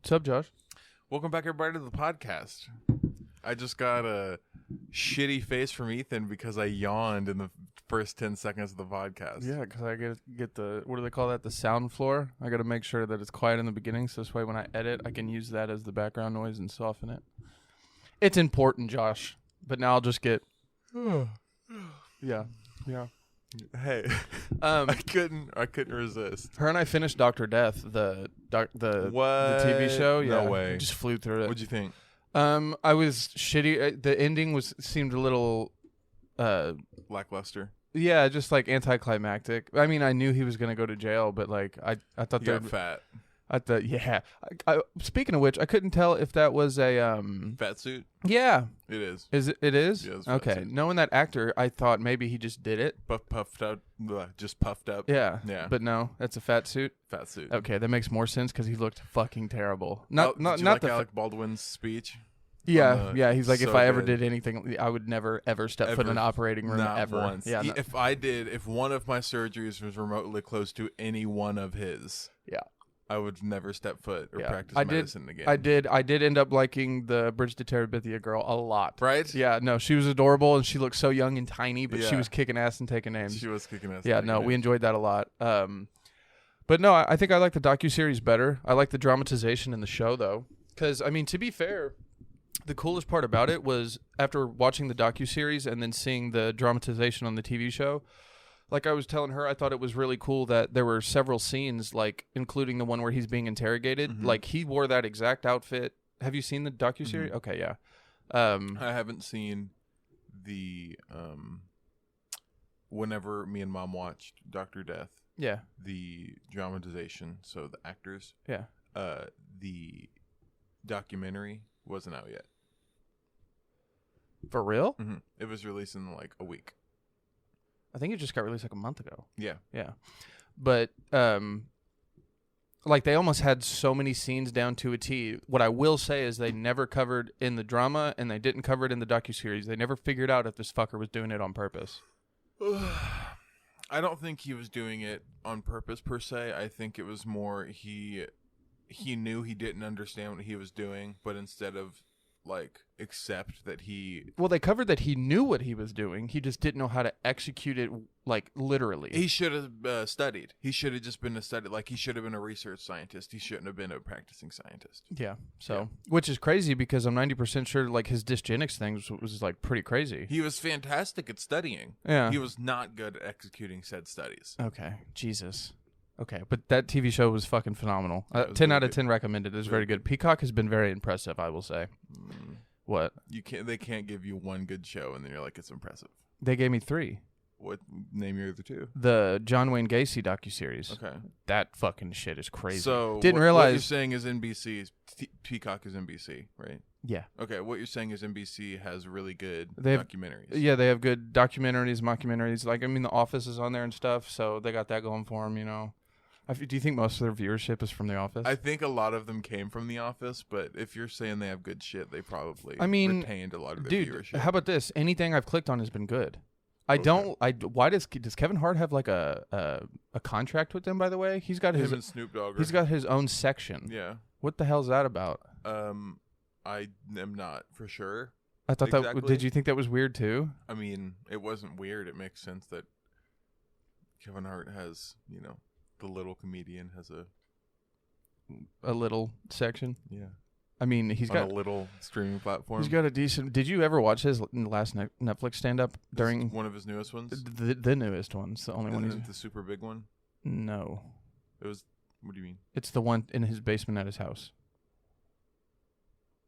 What's up, Josh? Welcome back, everybody, to the podcast. I just got a shitty face from Ethan because I yawned in the first 10 seconds of the podcast. Yeah, because I get the, what do they call that? The sound floor. I got to make sure that it's quiet in the beginning, so this way when I edit, I can use that as the background noise and soften it. It's important, Josh. But now I'll just get, yeah. Hey, I couldn't resist. Her and I finished Dr. Death, the TV show. Yeah, No way. Just flew through it. What'd you think? I was shitty. The ending seemed a little, Lackluster. yeah, just like anticlimactic. I mean, I knew he was gonna go to jail, but like I thought You that got fat. yeah. Speaking of which, I couldn't tell if that was a Fat suit? Yeah, It is. is it? It is. Yeah, it's Okay. fat suit. Knowing that actor, I thought maybe he just did it. Puffed up. Just puffed up. Yeah. Yeah. But no, that's a fat suit. Fat suit. Okay, that makes more sense because he looked fucking terrible. Did Not you not like the. Alec Baldwin's speech? Yeah, yeah. He's like, so if I ever good. did anything, I would never ever step foot in Ever. an operating room Not ever. once. Yeah. No, If one of my surgeries was remotely close to any one of his, yeah. I would never step foot or Yeah. practice I did- medicine again. I did end up liking the Bridge to Terabithia girl a lot. Right? Yeah, no, she was adorable and she looked so young and tiny, but she Yeah. was kicking ass and taking names. She was kicking ass. Yeah, no, we enjoyed that a lot. But no, I think I like the docuseries better. I like the dramatization in the show, though. Because, I mean, to be fair, the coolest part about it was after watching the docuseries and then seeing the dramatization on the TV show, like I was telling her, I thought it was really cool that there were several scenes, like including the one where he's being interrogated. Mhm. Like he wore that exact outfit. Have you seen the docuseries? Mhm. Okay, yeah. I haven't seen the whenever me and Mom watched Dr. Death, Yeah, the dramatization, so the actors, yeah. the documentary wasn't out yet. For real? It was released in like a week. I think it just got released like a month ago. Yeah. Yeah. But like they almost had so many scenes down to a T. What I will say is they never covered in the drama and they didn't cover it in the docuseries. They never figured out if this fucker was doing it on purpose. I don't think he was doing it on purpose per se. I think it was more he knew he didn't understand what he was doing, but instead of like accept that he Well, they covered that he knew what he was doing. He just didn't know how to execute it like literally. should have studied. He should have just been a study. Like he should have been a research scientist. He shouldn't have been a practicing scientist. Yeah. So, which is crazy because I'm 90% sure like his dysgenics thing was like pretty crazy. He was fantastic at studying. Yeah. He was not good at executing said studies. Okay. Jesus. Okay, but that TV show was fucking phenomenal. Yeah, it was 10 very out of good. 10 recommended. It was very Very good. Peacock has been very impressive, I will say. What? They can't give you one good show and then you're like it's impressive. They gave me 3. What name your other two? The John Wayne Gacy docuseries. Okay. That fucking shit is crazy. So Didn't what you're realize. saying is NBC, Peacock is NBC, right? Yeah. Okay, what you're saying is NBC has really good They have- documentaries. Yeah, they have good documentaries, mockumentaries. Like, I mean, The Office is on there and stuff, so they got that going for them, you know. Do you think most of their viewership is from The Office? I think a lot of them came from The Office, but if you're saying they have good shit, they probably I mean, retained a lot of their Dude, viewership. how about this? Anything I've clicked on has been good. Okay. Why does Kevin Hart have like a contract with them? By the way, he's got Him his and Snoop Dogg. he's got his own section. Yeah. What the hell's that about? I am not for sure. I thought that. Exactly. Did you think that was weird too? I mean, it wasn't weird. It makes sense that Kevin Hart has, the little comedian has A little section. yeah. I mean, he's on got a little streaming platform. he's got a decent. Did you ever watch his last Netflix stand up This is during one of his newest ones. the newest one? It's the only one. Isn't He's it the super big one? no. It was. What do you mean? It's the one in his basement at his house.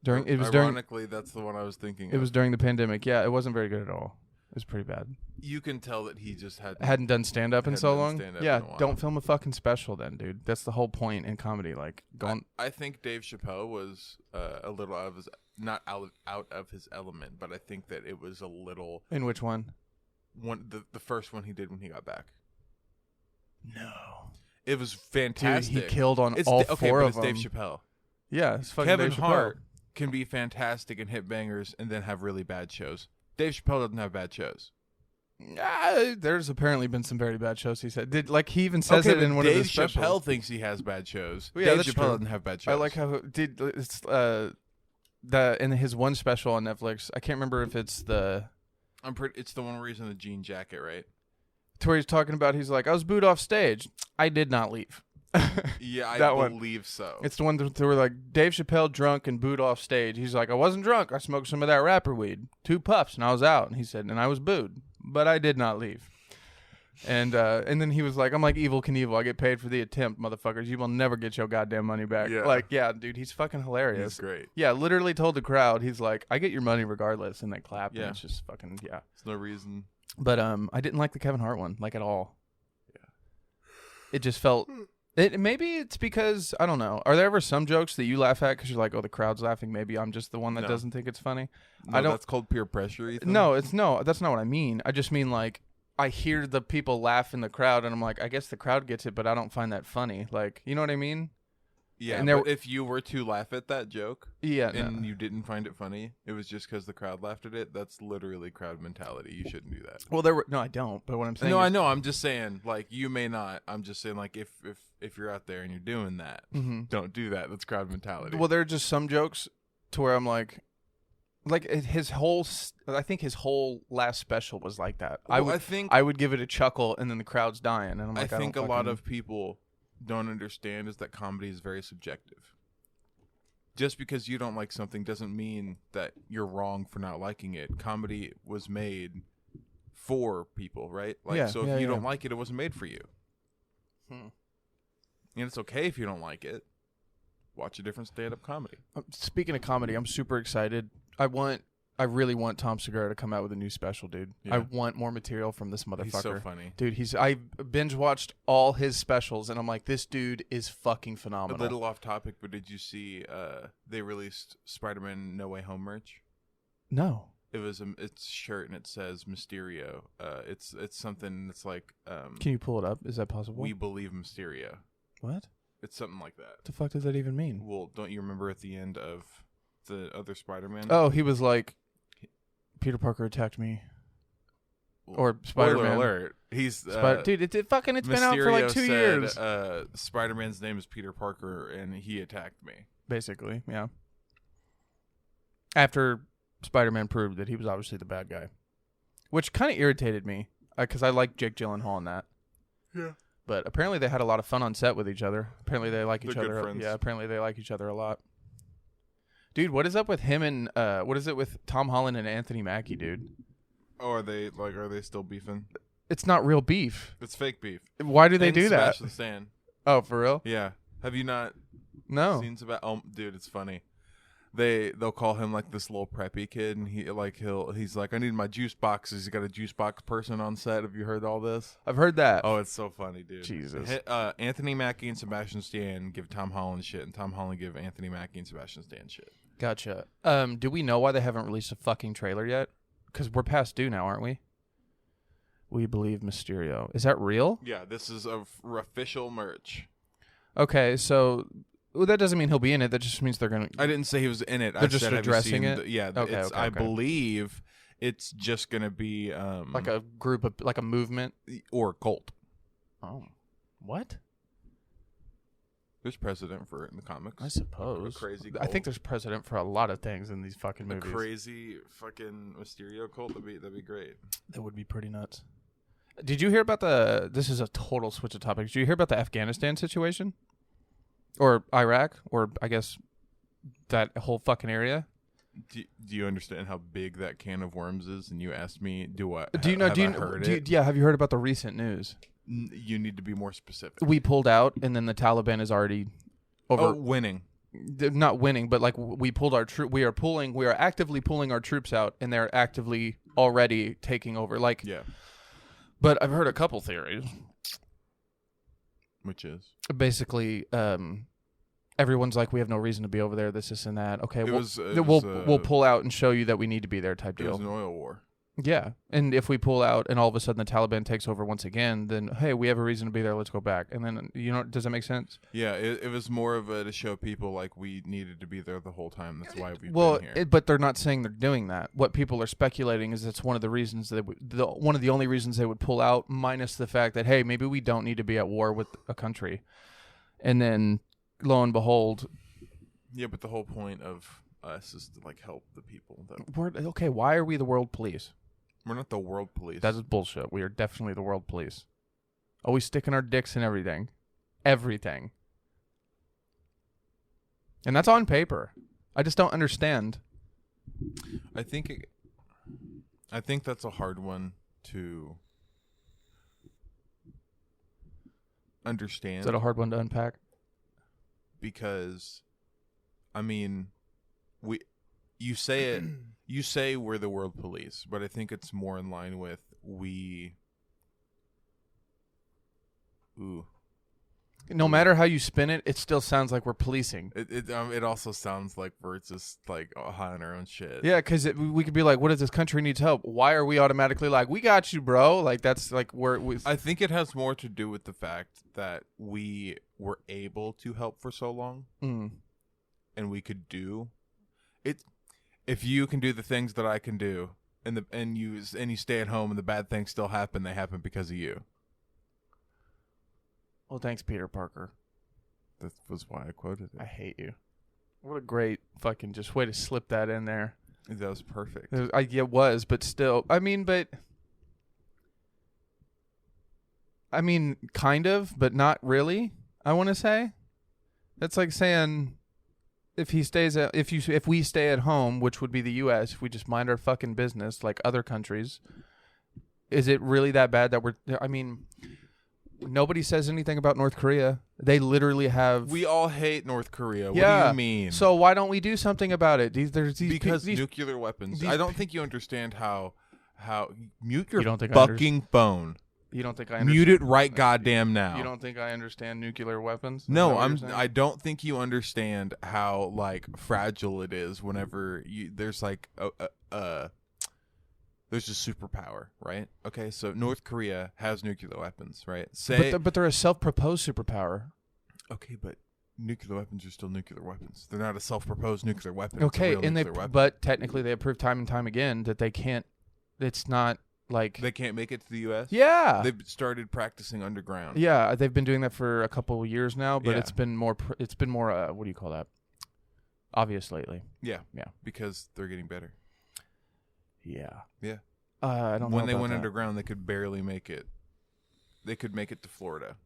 During Ironically, that's the one I was thinking. it was during the pandemic. Yeah, it wasn't very good at all. It was pretty bad. You can tell that he just Hadn't done stand up in Hadn't so done long. stand-up Yeah, in a while. don't film a fucking special then, dude. That's the whole point in comedy. Like going. I think Dave Chappelle was a little out of his not out of his element, but I think that it was a little In which one? the first one he did when he got back. No. It was Dude, fantastic. he killed on it's all okay, four but of it's them. Dave Chappelle. Yeah, it's fucking Kevin Dave Chappelle. Hart can be fantastic and hit bangers and then have really bad shows. Dave Chappelle doesn't have bad shows. There's apparently been some very bad shows. He said, he even says it in one Dave of his specials. Chappelle thinks he has bad shows. Well, yeah, Dave that's Chappelle true. doesn't have bad shows. I like how it's in his one special on Netflix. I can't remember if it's It's the one where he's in the jean jacket, right? to where he's talking about. He's like, I was booed off stage. I did not leave. Yeah, I That one. believe so. It's the one that were like Dave Chappelle drunk and booed off stage. He's like, I wasn't drunk. I smoked some of that rapper weed, 2 puffs, and I was out. And he said, and I was booed, but I did not leave. And then he was like, I'm like Evel Knievel. I get paid for the attempt, motherfuckers. You will never get your goddamn money back. Yeah. Like, yeah, dude, he's fucking hilarious. He's great. Yeah, literally told the crowd, he's like, I get your money regardless, and they clapped. Yeah. And it's just fucking yeah. There's no reason. But I didn't like the Kevin Hart one, like at all. Yeah, it just felt. Maybe it's because I don't know. Are there ever some jokes that you laugh at because you're like, oh, the crowd's laughing? Maybe I'm just the one that No. doesn't think it's funny. No, I don't. That's called peer pressure. Ethan. No, that's not what I mean. I just mean like I hear the people laugh in the crowd, and I'm like, I guess the crowd gets it, but I don't find that funny. Like, you know what I mean? Yeah, and but if you were to laugh at that joke Yeah. and No. you didn't find it funny, it was just because the crowd laughed at it. That's literally crowd mentality. You shouldn't do that. Well, no, I don't. But what I'm saying, No, is, I know. I'm just saying, like, you may not. I'm just saying, like, if you're out there and you're doing that, Mhm. don't do that. That's crowd mentality. Well, there are just some jokes to where I'm like his whole. I think his whole last special was like that. Well, I would give it a chuckle, and then the crowd's dying, and I'm I like, think don't a lot fucking- of people don't understand is that comedy is very subjective. Just because you don't like something doesn't mean that you're wrong for not liking it. Comedy was made for people, right? Like, Yeah, so if yeah, you yeah. don't like it, it wasn't made for you. And it's okay if you don't like it. Watch a different stand-up comedy. Speaking of comedy, I'm super excited. I really want Tom Segura to come out with a new special, dude. Yeah. I want more material from this motherfucker. He's so funny. Dude, I binge watched all his specials, and I'm like, this dude is fucking A phenomenal. little off topic, but did you see they released Spider-Man No Way Home merch? No. It was it's shirt and it says Mysterio. It's something that's like Can you pull it up? Is that possible? we believe Mysterio. What? It's something like that. What the fuck does that even mean? Well, don't you remember at the end of the other Spider-Man? Oh, he was like, Peter Parker attacked me. Well, Or spoiler Spider-Man. alert. He's Dude, it's been out for like 2 Mysterio years. said, Spider-Man's name is Peter Parker, and he attacked me. Basically, yeah. After Spider-Man proved that he was obviously the bad guy, which kind of irritated me because I like Jake Gyllenhaal in that. Yeah. But apparently they had a lot of fun on set with each other. Apparently they like each They're good other. friends. Yeah, apparently they like each other a lot. Dude, what is up with him and what is it with Tom Holland and Anthony Mackie, dude? Oh, are they still beefing? It's not real beef. It's fake beef. Why do they And do that? Sebastian Stan. Oh, for real? Yeah. Have you not No. seen Sebastian? Oh, dude, it's funny. They'll call him like this little preppy kid, and he's like, I need my juice boxes. He's got a juice box person on set. Have you heard all this? I've heard that. Oh, it's so funny, dude. Jesus. Anthony Mackie and Sebastian Stan give Tom Holland shit, and Tom Holland give Anthony Mackie and Sebastian Stan shit. Gotcha. Do we know why they haven't released a fucking trailer yet? Because we're past due now, aren't we? We believe Mysterio. Is that real? Yeah, this is official merch. Okay, so that doesn't mean he'll be in it. That just means they're gonna. I didn't say he was in it. They're I just said, have you addressing seen it? Yeah, Okay, it's, okay, I okay. believe it's just gonna be like a group of like a movement. or a cult. Oh, what? There's precedent for it in the comics. I suppose. A crazy I cult. think there's precedent for a lot of things in these fucking a movies. crazy fucking Mysterio cult. That'd be great. That would be pretty nuts. Did you hear about the? This is a total switch of topics. Did you hear about the Afghanistan situation, or Iraq, or I guess that whole fucking area? Do you understand how big that can of worms is? And you asked me, Do you know? Have Do you I know? heard Do you, it? yeah. Have you heard about the recent news? You need to be more specific. We pulled out, and then the Taliban is already over. Winning. They're not winning, but like we pulled our troop. We are actively pulling our troops out, and they're actively already taking over. Like, Yeah. but I've heard a couple theories. Which is Basically, everyone's like, we have no reason to be over there. This and that. Okay, we'll we'll pull out and show you that we need to be there. Type It was deal. an oil war. Yeah, and if we pull out and all of a sudden the Taliban takes over once again, then hey, we have a reason to be there. Let's go back. And then does that make sense? Yeah, it was more of a to show people like we needed to be there the whole time. That's why we've Well, been here. but they're not saying they're doing that. What people are speculating is it's one of the reasons one of the only reasons they would pull out, minus the fact that hey, maybe we don't need to be at war with a country. And then lo and behold, Yeah, but the whole point of us is to like help the people. okay, why are we the world police? We're not the world police. That is bullshit. We are definitely the world police. Always sticking our dicks in everything. Everything. And that's on paper. I just don't understand. I think that's a hard one to understand. Is that a hard one to unpack? Because, I mean, you say it. You say we're the world police, but I think it's more in line with we. Ooh. No matter how you spin it, it still sounds like we're policing. It also sounds like we're just like high on our own shit. Yeah, because we could be like, what if this country needs help? Why are we automatically like, we got you, bro? Like, that's like I think it has more to do with the fact that we were able to help for so long, and we could do it. If you can do the things that I can do, and you stay at home, and the bad things still happen, they happen because of you. Well, thanks, Peter Parker. That was why I quoted it. I hate you. What a great fucking just way to slip that in there. That was perfect. It was, but still. I mean, kind of, but not really, I want to say. That's like saying if we stay at home, which would be the US, if we just mind our fucking business like other countries, is it really that bad that nobody says anything about North Korea. They literally have. We all hate North Korea. Yeah. What do you mean? So why don't we do something about it? Because nuclear weapons. I don't think you understand how mute your don't think fucking phone. You don't think I understand? Mute it right goddamn now. You don't think I understand nuclear weapons? No, I don't think you understand how like fragile it is whenever there's like there's a superpower, right? Okay, so North Korea has nuclear weapons, right? But they're a self-proposed superpower. Okay, but nuclear weapons are still nuclear weapons. They're not a self-proposed nuclear weapon. Okay, but technically they prove time and time again that they can't. It's not like they can't make it to the U.S. Yeah, they've started practicing underground. Yeah, they've been doing that for a couple of years now, but Yeah. it's been more. What do you call that? Obvious lately. Yeah, Yeah, because they're getting better. Yeah. Yeah. I don't know. When they about went that. underground, they could barely make it. They could make it to Florida.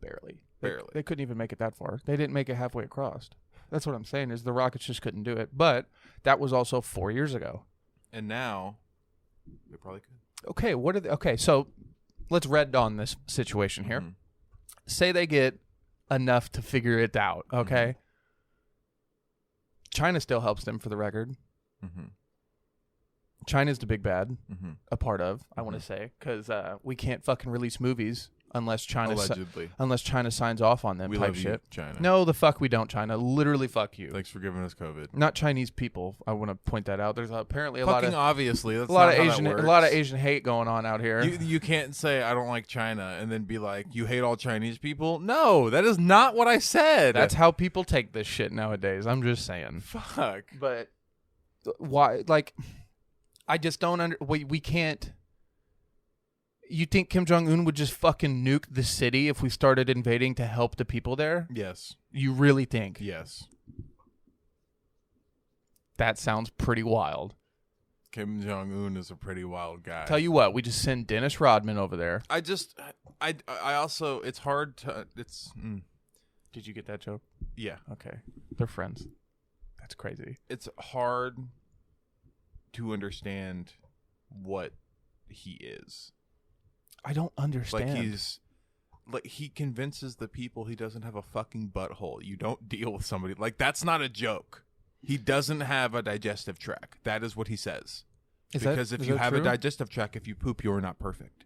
Barely. Barely. They couldn't even make it that far. They didn't make it halfway across. That's what I'm saying is the Rockets just couldn't do it. But that was also 4 years ago. And now, they probably could. Okay, so let's red dawn this situation here. Mhm. Say they get enough to figure it out, okay? China still helps them, for the record. Mhm. China's the big bad, Mhm. a part of, I want to say, because we can't fucking release movies unless China signs off on them We type love shit. you, China. No, the fuck we don't, China. Literally, fuck you. Thanks for giving us COVID. Not Chinese people. I want to point that out. There's apparently a lot Fucking of obviously, that's a lot not of how that Asian works. a lot of Asian hate going on out here. You can't say I don't like China and then be like you hate all Chinese people. No, that is not what I said. That's how people take this shit nowadays. I'm just saying. fuck. But why? Like, I just don't we can't. You think Kim Jong-un would just fucking nuke the city if we started invading to help the people there? Yes. You really think? Yes. That sounds pretty wild. Kim Jong-un is a pretty wild guy. Tell you what, we just send Dennis Rodman over there. I also, it's hard to, Did you get that joke? yeah. Okay. They're friends. That's crazy. It's hard to understand what he is. I don't understand. He convinces the people he doesn't have a fucking butthole. You don't deal with somebody like that's not a joke. He doesn't have a digestive tract. That is what he says. Because if you have a digestive tract, if you poop, you're not perfect.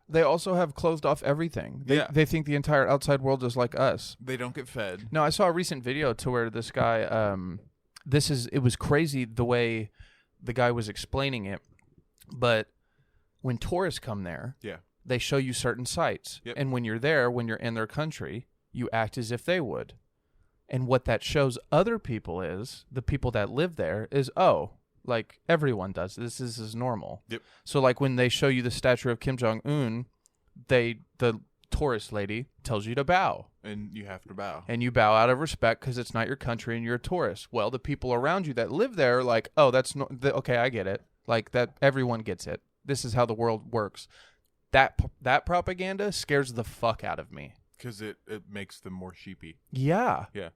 They also have closed off everything. They think the entire outside world is like us. They don't get fed. No, I saw a recent video to where this guy, it was crazy the way the guy was explaining it, but when tourists come there, Yeah. they show you certain sites. Yep. And when you're there, when you're in their country, you act as if they would. And what that shows other people is, the people that live there, is, oh, like everyone does. This is normal. Yep. So like when they show you the statue of Kim Jong-un, the tourist lady tells you to bow. And you have to bow. And you bow out of respect because it's not your country and you're a tourist. Well, the people around you that live there are like, oh, that's okay, I get it. Like that, everyone gets it. This is how the world works. That propaganda scares the fuck out of me. Because it makes them more sheepy. Yeah. Yeah.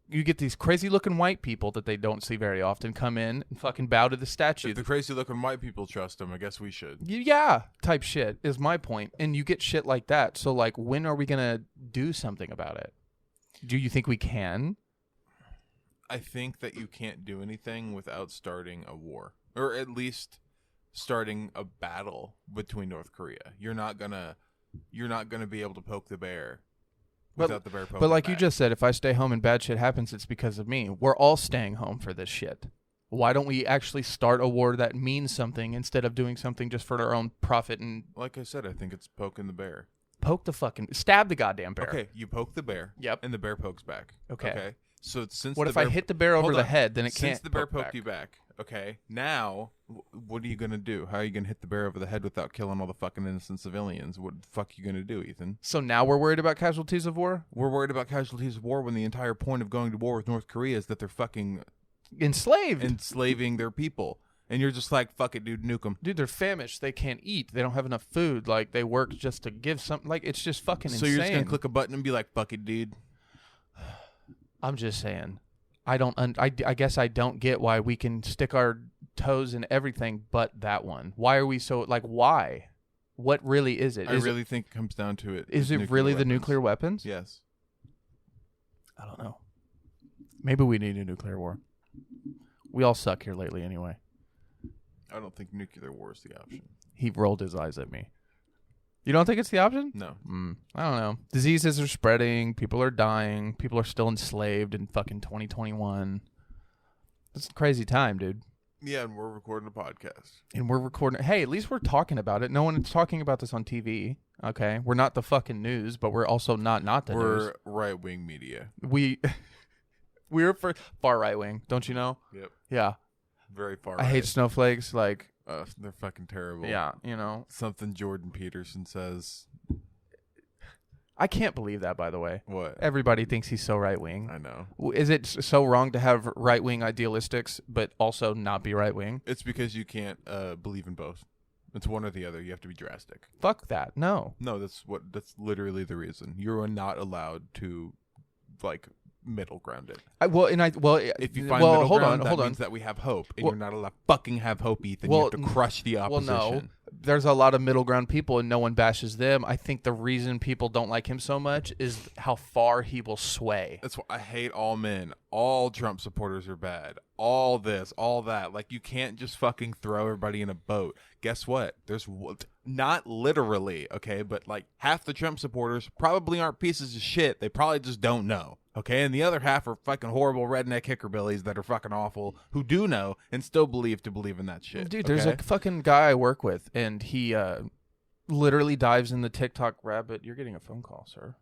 You get these crazy looking white people that they don't see very often come in and fucking bow to the statue. If the crazy looking white people trust them, I guess we should. Yeah, type shit is my point. And you get shit like that. So, like, when are we going to do something about it? Do you think we can? I think that you can't do anything without starting a war. Or at least starting a battle between North Korea. You're not gonna be able to poke the bear without the bear poking But like back. you just said, if I stay home and bad shit happens, it's because of me. We're all staying home for this shit. Why don't we actually start a war that means something instead of doing something just for our own profit and Like I said, I think it's poking the bear. stab the goddamn bear? Okay, you poke the bear. Yep. And the bear pokes back. Okay. So since What the if I bear hit the bear over Hold the on. head? Then it can't. Since the bear poke poked you back, okay. Now, what are you gonna do? How are you gonna hit the bear over the head without killing all the fucking innocent civilians? What the fuck you gonna do, Ethan? So now we're worried about casualties of war? We're worried about casualties of war when the entire point of going to war with North Korea is that they're fucking Enslaved. enslaving their people, and you're just like, fuck it, dude, nuke them. Dude, they're famished. They can't eat. They don't have enough food. Like, they work just to give something. Like, it's just fucking So insane. you're just gonna click a button and be like, fuck it, dude. I'm just saying. I guess I don't get why we can stick our toes in everything but that one. Why are we so, like, why? What really is it? I really think it comes down to it. Is it really the nuclear weapons? Yes. I don't know. Maybe we need a nuclear war. We all suck here lately anyway. I don't think nuclear war is the option. He rolled his eyes at me. You don't think it's the option? No. I don't know. Diseases are spreading. People are dying. People are still enslaved in fucking 2021. It's a crazy time, dude. Yeah, and we're recording a podcast. And we're recording. Hey, at least we're talking about it. No one is talking about this on TV. Okay, we're not the fucking news, but we're also not the news. We're right-wing media. We're for far right wing. Don't you know? Yep. Yeah. Very far I hate snowflakes. Like, they're fucking terrible. yeah, you know. Something Jordan Peterson says. I can't believe that, by the way. What? Everybody thinks he's so right wing. I know. Is it so wrong to have right wing idealistics, but also not be right wing? It's because you can't believe in both. It's one or the other. You have to be drastic. Fuck that. No. No, that's literally the reason. You're not allowed to, like, middle ground it. If If you find middle ground, that means that we have hope, and you're not allowed to fucking have hope, Ethan. You have to crush the opposition. Well, no. There's a lot of middle ground people, and no one bashes them. I think the reason people don't like him so much is how far he will sway. That's why I hate all men. All Trump supporters are bad. All this, all that. Like, you can't just fucking throw everybody in a boat. Guess what? There's not literally, okay, but like half the Trump supporters probably aren't pieces of shit. They probably just don't know. Okay, and the other half are fucking horrible redneck hickerbillies that are fucking awful who do know and still believe in that shit. Dude, there's a fucking guy I work with, and he literally dives in the TikTok rabbit. You're getting a phone call, sir.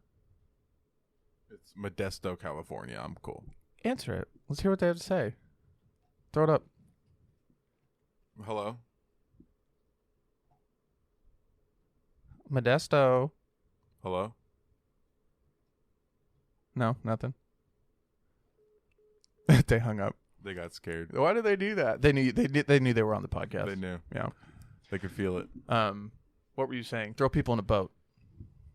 It's Modesto, California. I'm cool. Answer it. Let's hear what they have to say. Throw it up. Hello? Modesto. Hello? No, nothing. They hung up. They got scared. Why did they do that? They knew they were on the podcast. They knew. Yeah. They could feel it. What were you saying? Throw people in a boat.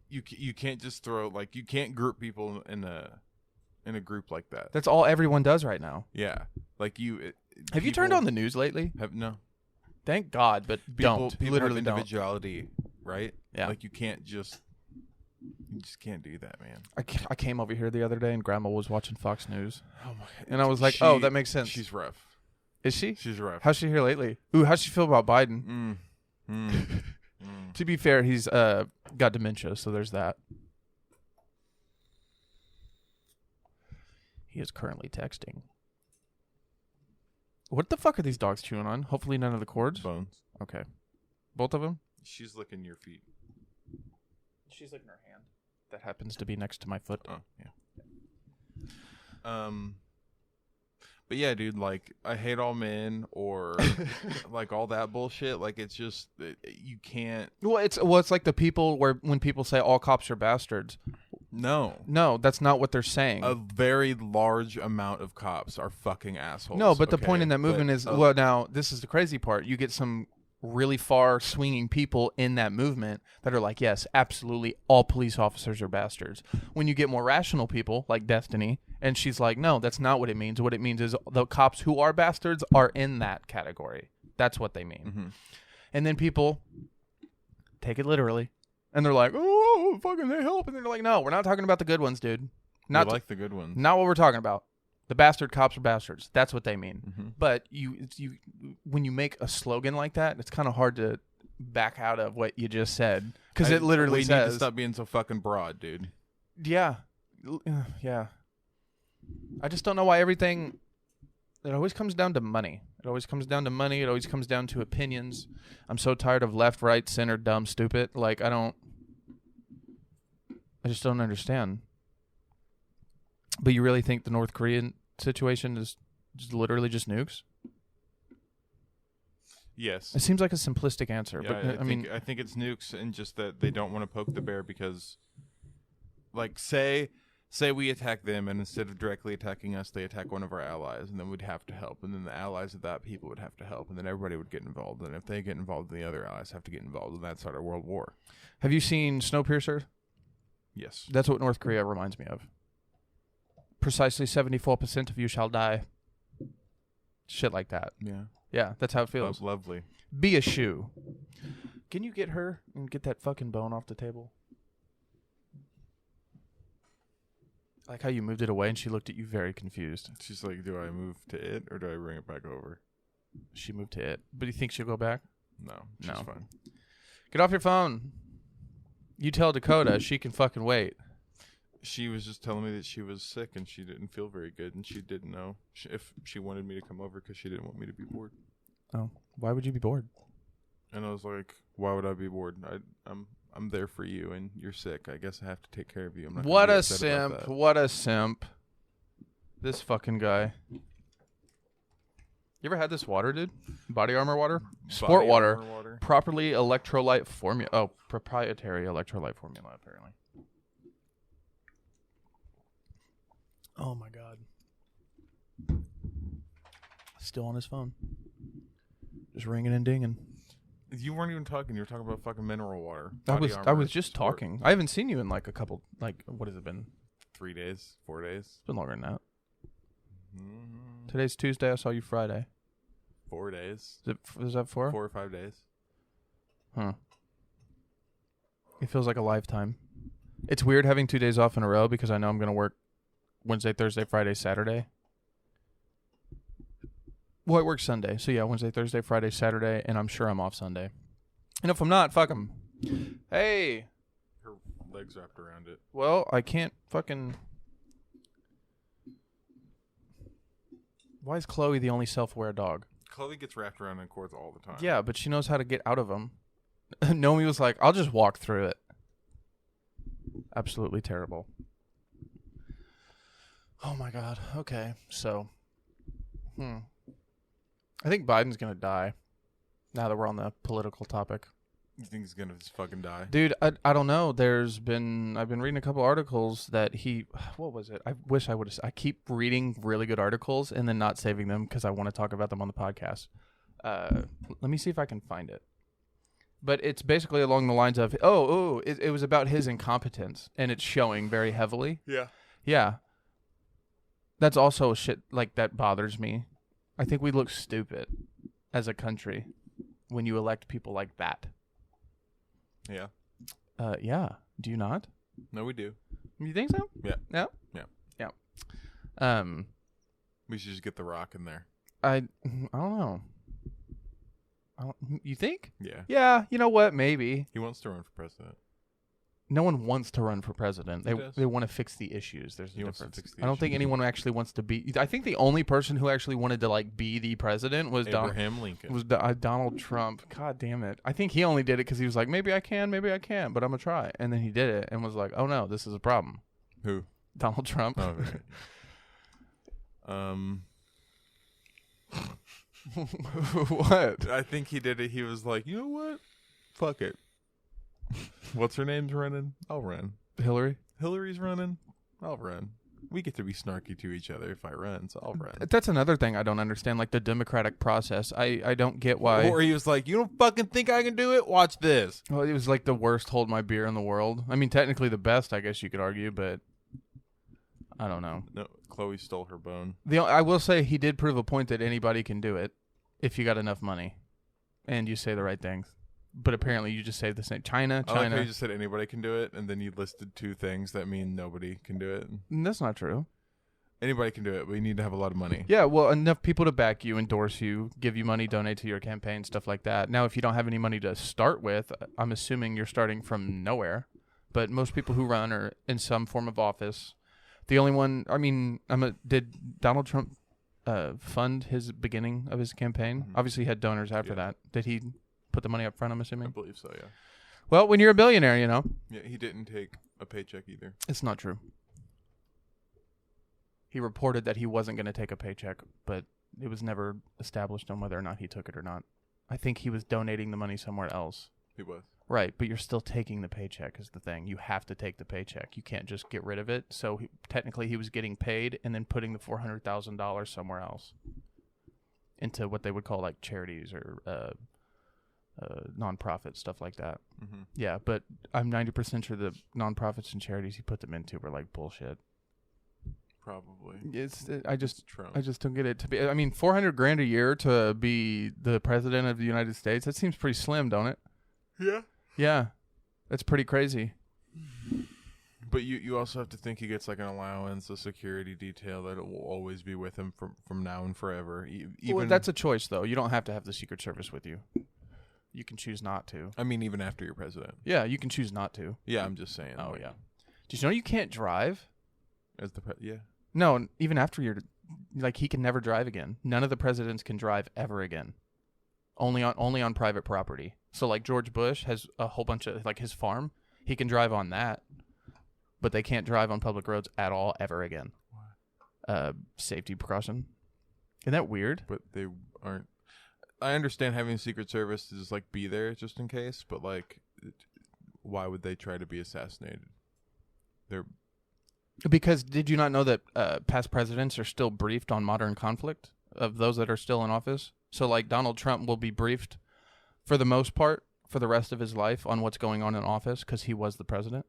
You can't just throw, like, you can't group people in a group like that. That's all everyone does right now. Yeah. Like Have you turned on the news lately? No. Thank God, but don't. People Literally have don't. individuality, right? Yeah. Like, you just can't do that, man. I came over here the other day and Grandma was watching Fox News. Oh my! And I was like, oh, that makes sense. She's rough. Is she? She's rough. How's she here lately? Ooh, how's she feel about Biden? To be fair, he's got dementia, so there's that. He is currently texting. What the fuck are these dogs chewing on? Hopefully none of the cords. Bones. Okay. Both of them? She's licking your feet. She's licking her hand. That happens to be next to my foot. Oh, yeah. But yeah, dude, like, I hate all men or like all that bullshit. Like, it's just you can't. Well, it's like the people when people say all cops are bastards. No, that's not what they're saying. A very large amount of cops are fucking assholes. No, but the okay? point in that movement is, well, now this is the crazy part. You get some really far swinging people in that movement that are like, yes, absolutely, all police officers are bastards. When you get more rational people like Destiny, and she's like, no, that's not what it means. What it means is the cops who are bastards are in that category. That's what they mean. Mm-hmm. And then people take it literally, and they're like, oh, fucking they help. And they're like, no, we're not talking about the good ones, dude. Not like the good ones. Not what we're talking about. The bastard cops are bastards. That's what they mean. Mm-hmm. But you, when you make a slogan like that, it's kind of hard to back out of what you just said because it literally we says. need to stop being so fucking broad, dude. Yeah, yeah. I just don't know why everything. It always comes down to money. It always comes down to money. It always comes down to opinions. I'm so tired of left, right, center, dumb, stupid. Like I just don't understand. But you really think the North Korean situation is just literally just nukes? Yes. It seems like a simplistic answer, Yeah, but I think it's nukes, and just that they don't want to poke the bear because, like, say we attack them, and instead of directly attacking us, they attack one of our allies, and then we'd have to help, and then the allies of that people would have to help, and then everybody would get involved, and if they get involved, then the other allies have to get involved, and that's start a world war. Have you seen Snowpiercer? Yes. That's what North Korea reminds me of. Precisely 74% of you shall die. Shit like that. Yeah. Yeah, that's how it feels. Lovely. Be a shoe. Can you get her and get that fucking bone off the table? I like how you moved it away and she looked at you very confused. She's like, do I move to it or do I bring it back over? She moved to it. But do you think she'll go back? No. She's No. fine. Get off your phone. You tell Dakota she can fucking wait. She was just telling me that she was sick and she didn't feel very good, and she didn't know if she wanted me to come over because she didn't want me to be bored. Oh, why would you be bored? And I was like, why would I be bored? I'm there for you, and you're sick. I guess I have to take care of you. I'm not What gonna be a upset about simp. that. What a simp. This fucking guy. You ever had this water, dude? Body Armor water? Sport Body water. Armor water. Properly electrolyte formula. Oh, proprietary electrolyte formula, apparently. Oh, my God. Still on his phone. Just ringing and dinging. You weren't even talking. You were talking about fucking mineral water. I Body was Armor, just sport. talking. I haven't seen you in like a couple, like, what has it been? 3 days, 4 days. It's been longer than that. Mm-hmm. Today's Tuesday. I saw you Friday. 4 days. Is that 4? 4 or 5 days. Huh. It feels like a lifetime. It's weird having 2 days off in a row because I know I'm going to work Wednesday, Thursday, Friday, Saturday. Well, I work Sunday. So, yeah, Wednesday, Thursday, Friday, Saturday, and I'm sure I'm off Sunday. And if I'm not, fuck them. Hey. Her legs wrapped around it. Well, I can't fucking... Why is Chloe the only self-aware dog? Chloe gets wrapped around in cords all the time. Yeah, but she knows how to get out of them. Nomi was like, I'll just walk through it. Absolutely terrible. Oh my God. Okay. So, I think Biden's going to die now that we're on the political topic. You think he's going to just fucking die? Dude, I don't know. I've been reading a couple articles that what was it? I wish I would have, I keep reading really good articles and then not saving them because I want to talk about them on the podcast. Let me see if I can find it. But it's basically along the lines of, it was about his incompetence, and it's showing very heavily. Yeah. Yeah. That's also shit like that bothers me. I think we look stupid as a country when you elect people like that. Yeah. Yeah. Do you not? No, we do. You think so? Yeah. Yeah? Yeah. Yeah. We should just get The Rock in there. I don't know. You think? Yeah. Yeah, you know what? Maybe. He wants to run for president. no one wants to run for president. Who does? They want to fix the issues. There's a He wants to difference. fix the I don't think issues. anyone actually wants to be. I think the only person who actually wanted to like be the president was Abraham Lincoln. Donald Trump. God damn it! I think he only did it because he was like, maybe I can, but I'm gonna try. And then he did it and was like, oh no, this is a problem. Who? Donald Trump. Oh, okay. What? I think he did it. He was like, you know what? Fuck it. What's her name's running? I'll run. Hillary. Hillary's running. I'll run. We get to be snarky to each other if I run, so I'll run. That's another thing I don't understand, like the democratic process. I don't get why. Or he was like, you don't fucking think I can do it? Watch this. Well, it was like the worst hold my beer in the world. I mean, technically the best, I guess you could argue, but I don't know. No, Chloe stole her bone. I will say he did prove a point that anybody can do it if you got enough money and you say the right things. But apparently you just say the same. China. I like how you just said anybody can do it, and then you listed two things that mean nobody can do it. That's not true. Anybody can do it, but you need to have a lot of money. Yeah, well, enough people to back you, endorse you, give you money, donate to your campaign, stuff like that. Now, if you don't have any money to start with, I'm assuming you're starting from nowhere. But most people who run are in some form of office. The only one, I mean, did Donald Trump fund his beginning of his campaign? Mm-hmm. Obviously, he had donors after that. Did he put the money up front, I'm I assuming? believe so, yeah. Well, when you're a billionaire, you know. Yeah, he didn't take a paycheck either. It's not true. He reported that he wasn't going to take a paycheck, but it was never established on whether or not he took it or not. I think he was donating the money somewhere else. He was. Right, but you're still taking the paycheck is the thing. You have to take the paycheck. You can't just get rid of it. So technically he was getting paid and then putting the $400,000 somewhere else into what they would call like charities or nonprofits, stuff like that. Mm-hmm. Yeah, but I'm 90% sure the nonprofits and charities he put them into were like bullshit. Probably. I just Trump. don't get it to be. I mean, $400,000 a year to be the president of the United States. That seems pretty slim, don't it? Yeah. Yeah, that's pretty crazy. But you also have to think he gets like an allowance, a security detail that it will always be with him from now and forever. Even Well, that's a choice, though. You don't have to have the Secret Service with you. You can choose not to. I mean, even after you're president. Yeah, you can choose not to. Yeah, I'm just saying. Oh, like, yeah. Did you know you can't drive? As the yeah. No, even after you're like he can never drive again. None of the presidents can drive ever again. Only on private property. So like George Bush has a whole bunch of like his farm. He can drive on that, but they can't drive on public roads at all ever again. Safety precaution. Isn't that weird? But they aren't. I understand having a Secret Service to just like be there just in case, but like, why would they try to be assassinated? They're Because did you not know that past presidents are still briefed on modern conflict of those that are still in office? So like Donald Trump will be briefed for the most part for the rest of his life on what's going on in office because he was the president.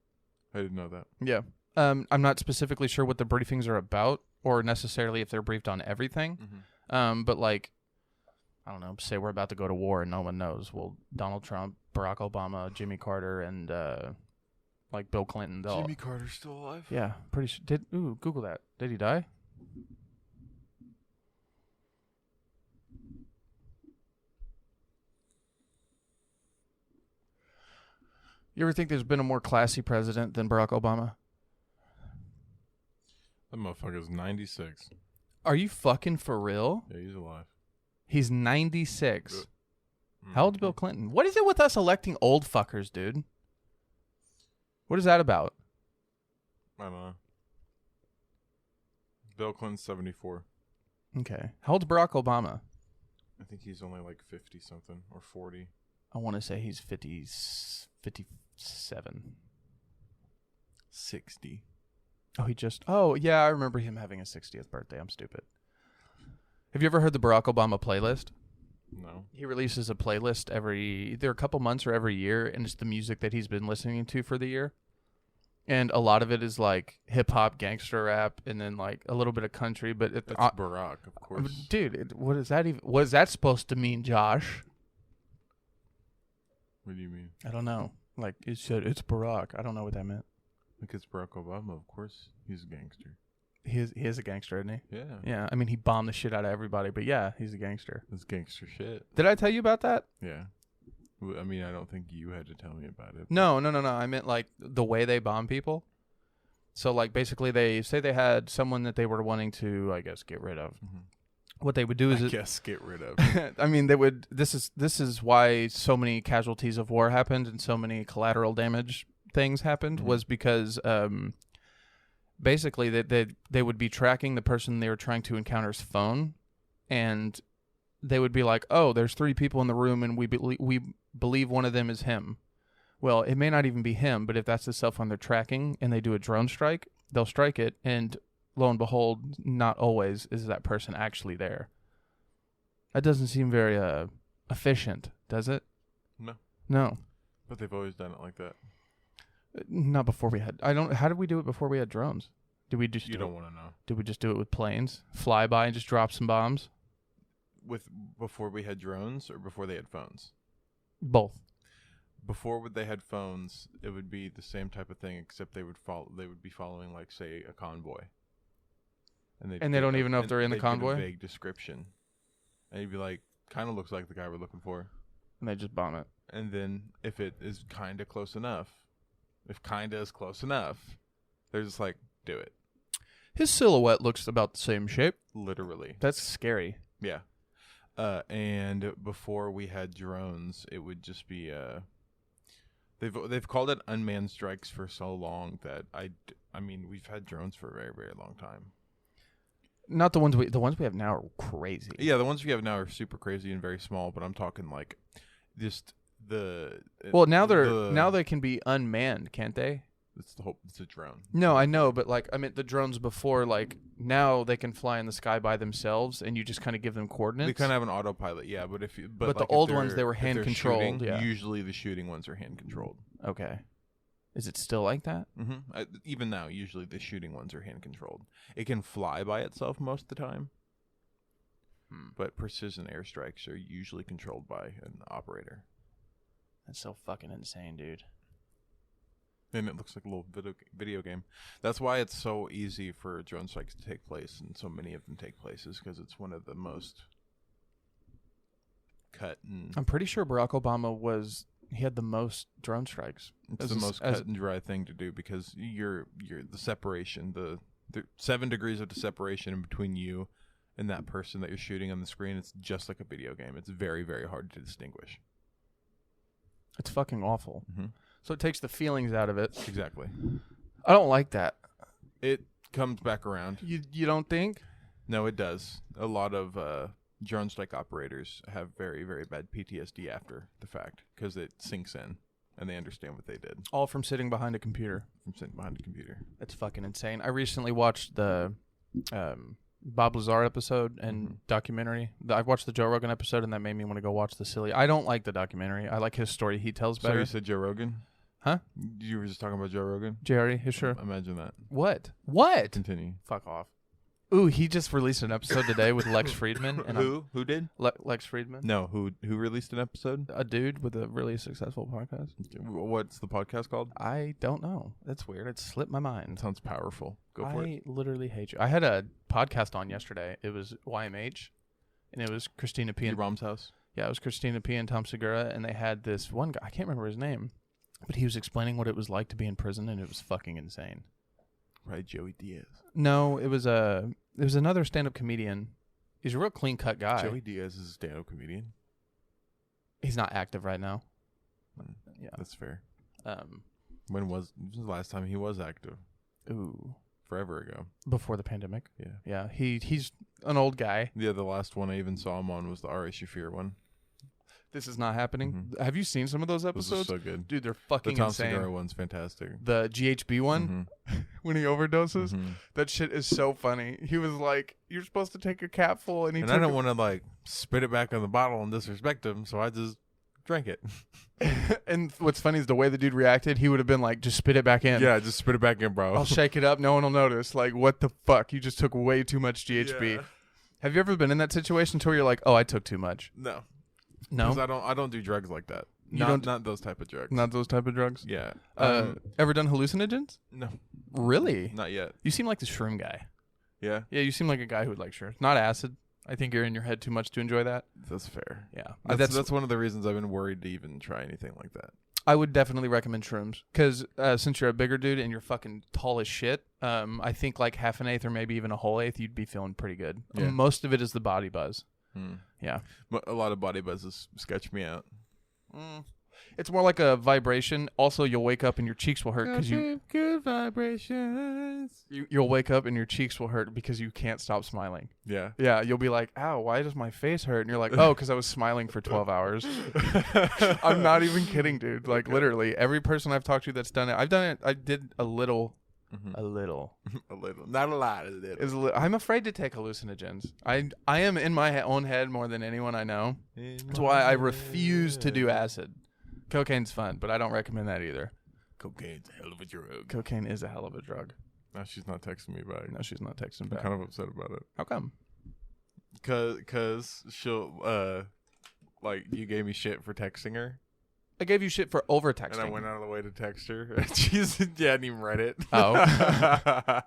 I didn't know that. Yeah. I'm not specifically sure what the briefings are about or necessarily if they're briefed on everything. Mm-hmm. But like, I don't know, say we're about to go to war and no one knows. Well, Donald Trump, Barack Obama, Jimmy Carter, and like Bill Clinton. Jimmy Carter's still alive? Yeah, pretty sure. Google that. Did he die? You ever think there's been a more classy president than Barack Obama? That motherfucker's 96. Are you fucking for real? Yeah, he's alive. He's 96. Mm-hmm. How old's Bill Clinton? What is it with us electing old fuckers, dude? What is that about? I don't know. Bill Clinton's 74. Okay. How old's Barack Obama? I think he's only like 50 something or 40. I want to say he's 57. 60. Oh, yeah, I remember him having his 60th birthday. I'm stupid. Have you ever heard the Barack Obama playlist? No. He releases a playlist either a couple months or every year, and it's the music that he's been listening to for the year. And a lot of it is like hip hop, gangster rap, and then like a little bit of country. But That's Barack, of course. dude, what is that even? What is that supposed to mean, Josh? What do you mean? I don't know. Like it said, it's Barack. I don't know what that meant. Like it's Barack Obama, of course. He's a gangster. He is a gangster, isn't he? Yeah. Yeah. I mean, he bombed the shit out of everybody, but yeah, he's a gangster. That's gangster shit. Did I tell you about that? Yeah. I mean, I don't think you had to tell me about it. No. I meant like the way they bomb people. So like basically they say they had someone that they were wanting to, I guess, get rid of. Mm-hmm. What they would do is, get rid of. I mean, they would. This is why so many casualties of war happened and so many collateral damage things happened, Mm-hmm. was because basically they would be tracking the person they were trying to encounter's phone, and they would be like, oh, there's 3 people in the room and we believe one of them is him. Well, it may not even be him, but if that's the cell phone they're tracking and they do a drone strike, they'll strike it, and lo and behold, not always is that person actually there. That doesn't seem very efficient, does it? No. No. But they've always done it like that. Not before we had. How did we do it before we had drones? Did we just? You don't want to know. Did we just do it with planes? Fly by and just drop some bombs? Before we had drones or before they had phones? Both. Before they had phones, it would be the same type of thing, except they would be following, like, say, a convoy. And they don't even know if they're in the convoy? A vague description. And you'd be like, kind of looks like the guy we're looking for. And they just bomb it. And then if it is kind of close enough, if kind of is close enough, they're just like, do it. His silhouette looks about the same shape. Literally. That's scary. Yeah. And before we had drones, it would just be they've called it unmanned strikes for so long that I mean we've had drones for a very, very long time. Not the ones we have now are crazy. Yeah, the ones we have now are super crazy and very small, but I'm talking like just Well, now they can be unmanned, can't they? It's a drone. No, I know, but like I meant the drones before, like now they can fly in the sky by themselves, and you just kind of give them coordinates. They kind of have an autopilot, yeah. But But the old ones, they were hand controlled. Shooting, yeah. Usually the shooting ones are hand controlled. Okay. Is it still like that? Mm-hmm. Even now, usually the shooting ones are hand controlled. It can fly by itself most of the time, but precision airstrikes are usually controlled by an operator. That's so fucking insane, dude. And it looks like a little video game. That's why it's so easy for drone strikes to take place, and so many of them take place, is because it's one of the most cut and... I'm pretty sure Barack Obama he had the most drone strikes. It's the most cut and dry thing to do, because you're the separation, the 7 degrees of the separation in between you and that person that you're shooting on the screen. It's just like a video game. It's very, very hard to distinguish. It's fucking awful. Mm-hmm. So it takes the feelings out of it. Exactly. I don't like that. It comes back around. You don't think? No, it does. A lot of drone strike operators have very, very bad PTSD after the fact, because it sinks in and they understand what they did. All from sitting behind a computer. From sitting behind a computer. That's fucking insane. I recently watched the Bob Lazar episode and documentary. I watched the Joe Rogan episode, and that made me want to go watch the silly. I don't like the documentary. I like his story he tells better. So you said Joe Rogan? Huh? You were just talking about Joe Rogan? Jerry, you sure? Imagine that. What? Continue. Fuck off. Ooh, he just released an episode today with Lex Friedman. And Who did? Lex Friedman. No, who released an episode? A dude with a really successful podcast. What's the podcast called? I don't know. That's weird. It slipped my mind. It sounds powerful. Go for it. I literally hate you. I had a podcast on yesterday. It was YMH, and it was Christina P. Your mom's house? Yeah, it was Christina P. and Tom Segura, and they had this one guy. I can't remember his name, but he was explaining what it was like to be in prison, and it was fucking insane. Right, Joey Diaz. No, it was another stand-up comedian. He's a real clean-cut guy. Joey Diaz is a stand-up comedian? He's not active right now. Yeah. That's fair. When was the last time he was active? Ooh. Forever ago. Before the pandemic. Yeah. Yeah, he's an old guy. Yeah, the last one I even saw him on was the Ari Shafir one. This is not happening. Have you seen some of those episodes? Those are so good. Dude, they're fucking the Tom insane. Segura one's fantastic. The GHB one, when he overdoses, that shit is so funny. He was like, "You're supposed to take a capful," and I don't want to like spit it back in the bottle and disrespect him, so I just drank it. And what's funny is the way the dude reacted. He would have been like, "Just spit it back in." Yeah, just spit it back in, bro. I'll shake it up. No one will notice. Like, what the fuck? You just took way too much GHB. Yeah. Have you ever been in that situation where you're like, "Oh, I took too much"? No. No, Because I don't do drugs like that. You Not those type of drugs. Not those type of drugs. Yeah. Ever done hallucinogens? No. Really? Not yet. You seem like the shroom guy. Yeah. Yeah, you seem like a guy who would like shrooms. Not acid. I think you're in your head too much to enjoy that. That's fair. Yeah. That's one of the reasons I've been worried to even try anything like that. I would definitely recommend shrooms because since you're a bigger dude and you're fucking tall as shit, I think like half an eighth or maybe even a whole eighth, you'd be feeling pretty good. Yeah. Most of it is the body buzz. Yeah. But a lot of body buzzes sketch me out. It's more like a vibration. Also, you'll wake up and your cheeks will hurt because good vibrations. you'll wake up and your cheeks will hurt because you can't stop smiling. Yeah. Yeah, you'll be like, ow, why does my face hurt? And you're like, oh, because I was smiling for 12 hours. I'm not even kidding, dude. Like, literally, every person I've talked to that's done it, I've done it. I did a little. A little. A little. Not a lot. A little. I'm afraid to take hallucinogens. I am in my own head more than anyone I know. That's why I refuse to do acid. Cocaine's fun, but I don't recommend that either. Cocaine's a hell of a drug. Cocaine is a hell of a drug. No, she's not texting me back. No, she's not texting I'm back. kind of upset about it. How come? Cause she'll like you gave me shit for texting her. I gave you shit for over texting. And I went out of the way to text her. She hadn't even read it. Oh.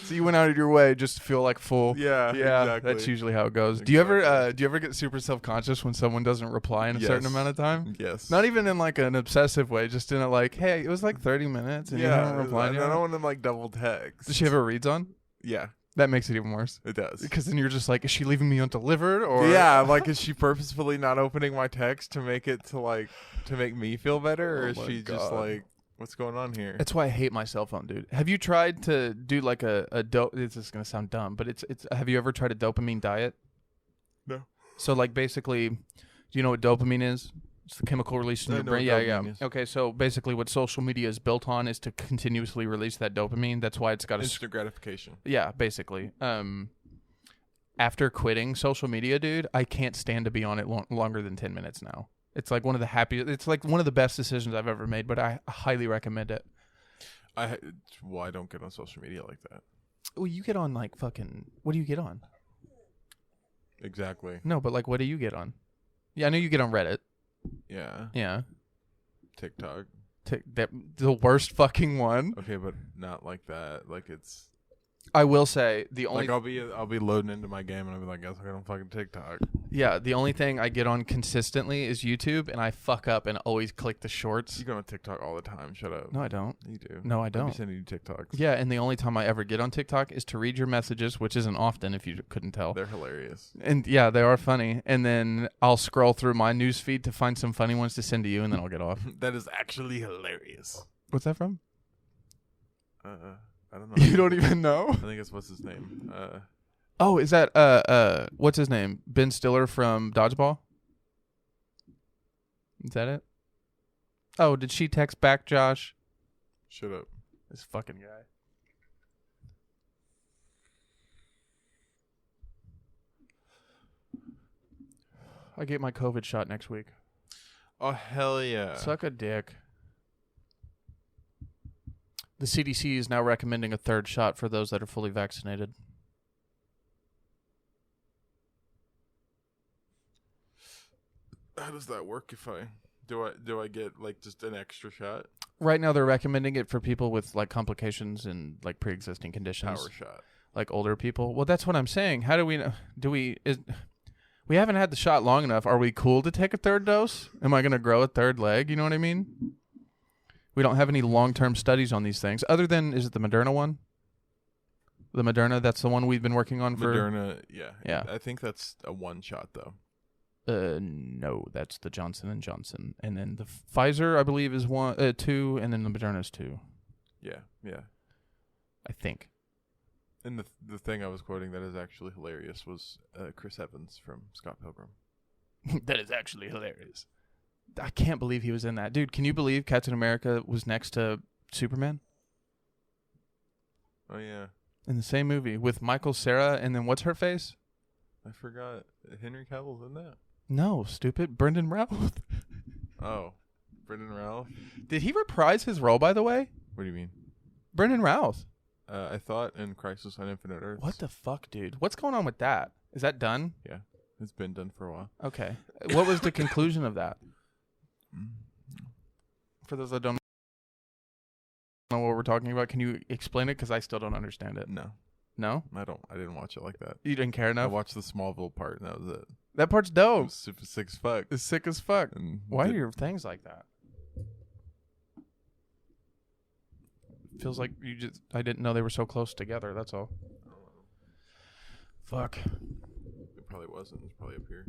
So you went out of your way just to feel like full. Yeah, exactly. That's usually how it goes. Exactly. Do you ever get super self-conscious when someone doesn't reply in a certain Yes. amount of time? Yes. Not even in like an obsessive way, just in a like, hey, it was like 30 minutes and you haven't replied and yet. I don't want to like double text. Does she have her reads on? Yeah, That makes it even worse. it does. Because then you're just like, is she leaving me undelivered or? Yeah, like is she purposefully not opening my text to make it to make me feel better, or Oh is my she just God. like, what's going on here? That's why I hate my cell phone, dude. Have you tried to do like a this is gonna sound dumb, but it's have you ever tried a dopamine diet? No. So like basically, do you know what dopamine is? It's the chemical release in I your know brain. what Yeah. dopamine is. Okay, so basically what social media is built on is to continuously release that dopamine. That's why it's got a Instant gratification. yeah, basically. After quitting social media, dude, I can't stand to be on it longer than 10 minutes now. It's like one of the happiest. It's like one of the best decisions I've ever made, but I highly recommend it. I don't get on social media like that. Well, you get on like fucking. What do you get on? Exactly. No, but like, what do you get on? Yeah, I know you get on Reddit. Yeah. Yeah, TikTok. the worst fucking one. Okay, but not like that. Like it's I will say the only like I'll be loading into my game and I'll be like, guess I got on fucking TikTok. the only thing I get on consistently is YouTube, and I fuck up and always click the shorts. You go on TikTok all the time. Shut up. No, I don't. You do. No, I I'll don't. be sending you TikToks. Yeah, and the only time I ever get on TikTok is to read your messages, which isn't often if you couldn't tell. They're hilarious. And yeah, they are funny. And then I'll scroll through my news feed to find some funny ones to send to you, and then I'll get off. That is actually hilarious. What's that from? I don't know. You don't even know? I think it's what's his name. Oh, is that what's his name? Ben Stiller from Dodgeball? Is that it? Oh, did she text back, Josh? Shut up. This fucking guy. I get my COVID shot next week. Oh hell yeah. Suck a dick. The CDC is now recommending a third shot for those that are fully vaccinated. How does that work if I do I get like just an extra shot? Right now, they're recommending it for people with like complications and like pre-existing conditions, Power shot. like older people. Well, that's what I'm saying. How do we know? We haven't had the shot long enough. Are we cool to take a third dose? Am I going to grow a third leg? You know what I mean? We don't have any long-term studies on these things, other than is it the Moderna one? The Moderna, that's the one we've been working on for. Moderna, yeah. Yeah. I think that's a one shot though. No, that's the Johnson & Johnson, and then the Pfizer, I believe, is 2, and then the Moderna's 2. Yeah, yeah. I think. And the thing I was quoting that is actually hilarious was Chris Evans from Scott Pilgrim. That is actually hilarious. I can't believe he was in that. Dude, can you believe Captain America was next to Superman? Oh yeah. In the same movie with Michael Cera, and then what's her face? I forgot. Henry Cavill's in that. No, stupid. Brendan Routh. Oh. Brendan Routh? Did he reprise his role, by the way? What do you mean? Brendan Routh. I thought in Crisis on Infinite Earths. What the fuck, dude? What's going on with that? Is that done? Yeah. It's been done for a while. Okay. What was the conclusion of that? For those that don't know what we're talking about, can you explain it? Because I still don't understand it. No. No? I didn't watch it like that. You didn't care I enough? watched the Smallville part, and that was it. That part's It dope. was super sick as fuck. It's sick as fuck. And Why are your things like that? Feels like I didn't know they were so close together, that's all. Fuck. It probably wasn't. It's probably up here.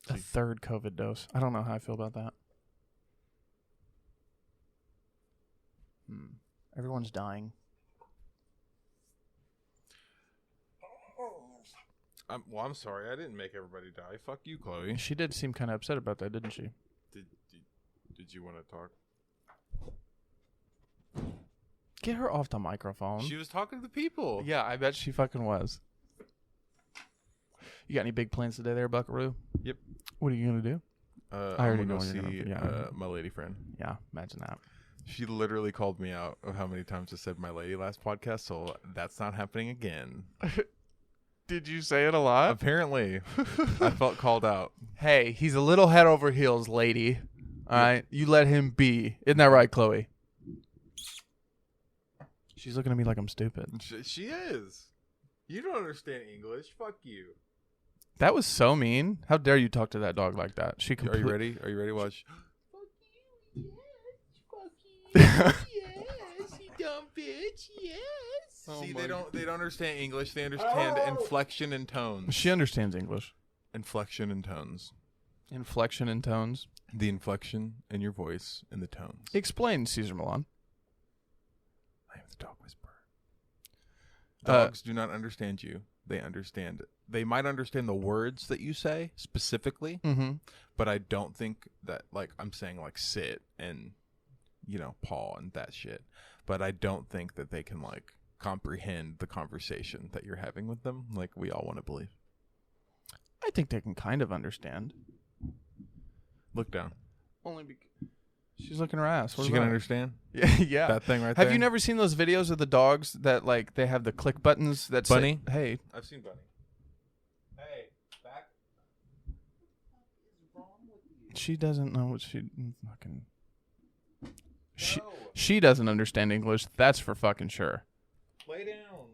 A third COVID dose. I don't know how I feel about that. Everyone's dying. I'm sorry. I didn't make everybody die. Fuck you, Chloe. She did seem kind of upset about that, didn't she? Did you want to talk? Get her off the microphone. She was talking to the people. Yeah, I bet she fucking was. You got any big plans today there, Buckaroo? Yep. What are you going to do? I already already know go what you're see gonna- my lady friend. Yeah, imagine that. She literally called me out of how many times I said my lady last podcast, so that's not happening again. Did you say it a lot? Apparently, I felt called out. Hey, he's a little head over heels, lady. All right, you let him be. Isn't that right, Chloe? She's looking at me like I'm stupid. She is. You don't understand English. Fuck you. That was so mean. How dare you talk to that dog like that? She Are you ready? Are you ready to watch? Yes, you dumb bitch. Yes. See, they don't understand English. They understand inflection and tones. She understands English. Inflection and tones. Inflection and tones. The inflection in your voice and the tones. Explain, Caesar Milan. I am the dog whisperer. Dogs do not understand you. They understand. They might understand the words that you say specifically, but I don't think that, like, I'm saying like sit and, paw and that shit. But I don't think that they can, like, comprehend the conversation that you're having with them, like we all want to believe. I think they can kind of understand. Look down. Only because she's looking her ass. What She about can it? understand Yeah. that thing right there. Have you never seen those videos of the dogs that, like, they have the click buttons that Bunny? say, hey, I've seen Bunny. Hey, back. she doesn't know what she fucking... She doesn't understand English. That's for fucking sure. Lay down.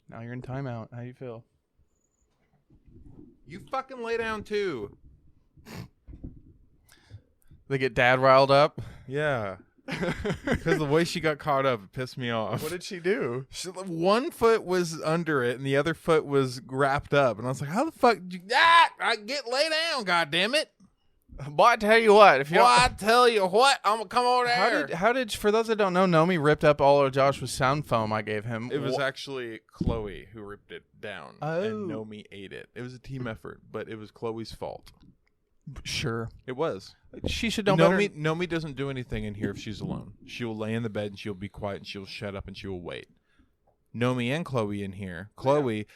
Now you're in timeout. How you feel? You fucking lay down too. They get dad riled up. Yeah. Because the way she got caught up, it pissed me off. What did she do? One foot was under it, and the other foot was wrapped up. And I was like, "How the fuck did you? I get lay down, goddammit!" Boy, I tell you what, if you Well, don't, I tell you what, I'm gonna come over there. how did for those that don't know, Nomi ripped up all of Joshua's sound foam I gave him. It was actually Chloe who ripped it down, and Oh. Nomi ate it. It was a team effort, but it was Chloe's fault. Sure. It was. She should know better. Nomi doesn't do anything in here if she's alone. She will lay in the bed and she'll be quiet and she'll shut up and she will wait. Nomi and Chloe in here. Chloe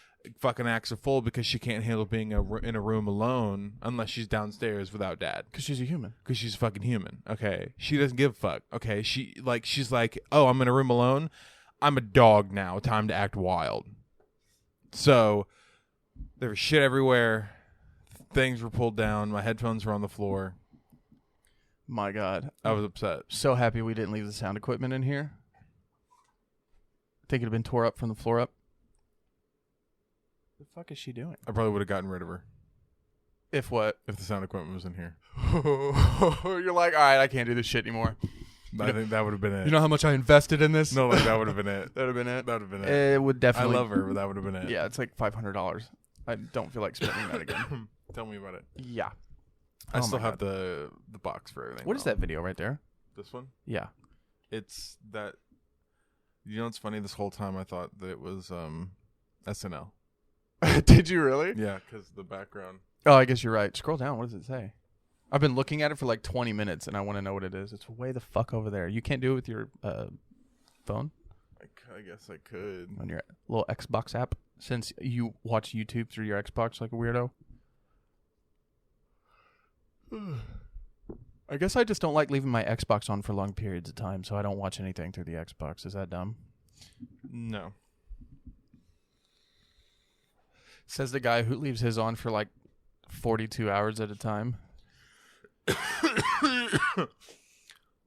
fucking acts a fool because she can't handle being in a room alone unless she's downstairs without dad. Because she's a human. Because she's fucking human. Okay, she doesn't give a fuck. Okay, she's like, oh, I'm in a room alone. I'm a dog now. Time to act wild. So there was shit everywhere. Things were pulled down. My headphones were on the floor. My God. I was upset. So happy we didn't leave the sound equipment in here. Think it'd have been tore up from the floor up. The fuck is she doing? I probably would have gotten rid of her If what? if the sound equipment was in here. You're like, all right, I can't do this shit anymore. I think that would have been it. You know how much I invested in this? No, like that would have been it. That would have been it. That would have been it. It would I definitely. love her, but that would have been it. Yeah, it's like $500. I don't feel like spending that again. Tell me about it. Yeah. I Oh still my have the box for everything. What is though. that video right there? This one? Yeah. It's that. You know what's funny? This whole time I thought that it was SNL. Did you really? Yeah, because the background. Oh, I guess you're right. Scroll down. What does it say? I've been looking at it for like 20 minutes, and I want to know what it is. It's way the fuck over there. You can't do it with your phone I guess I could. on your little Xbox app, since you watch YouTube through your Xbox like a weirdo. I guess I just don't like leaving my Xbox on for long periods of time, so I don't watch anything through the Xbox. Is that dumb? No. Says the guy who leaves his on for like 42 hours at a time. I'm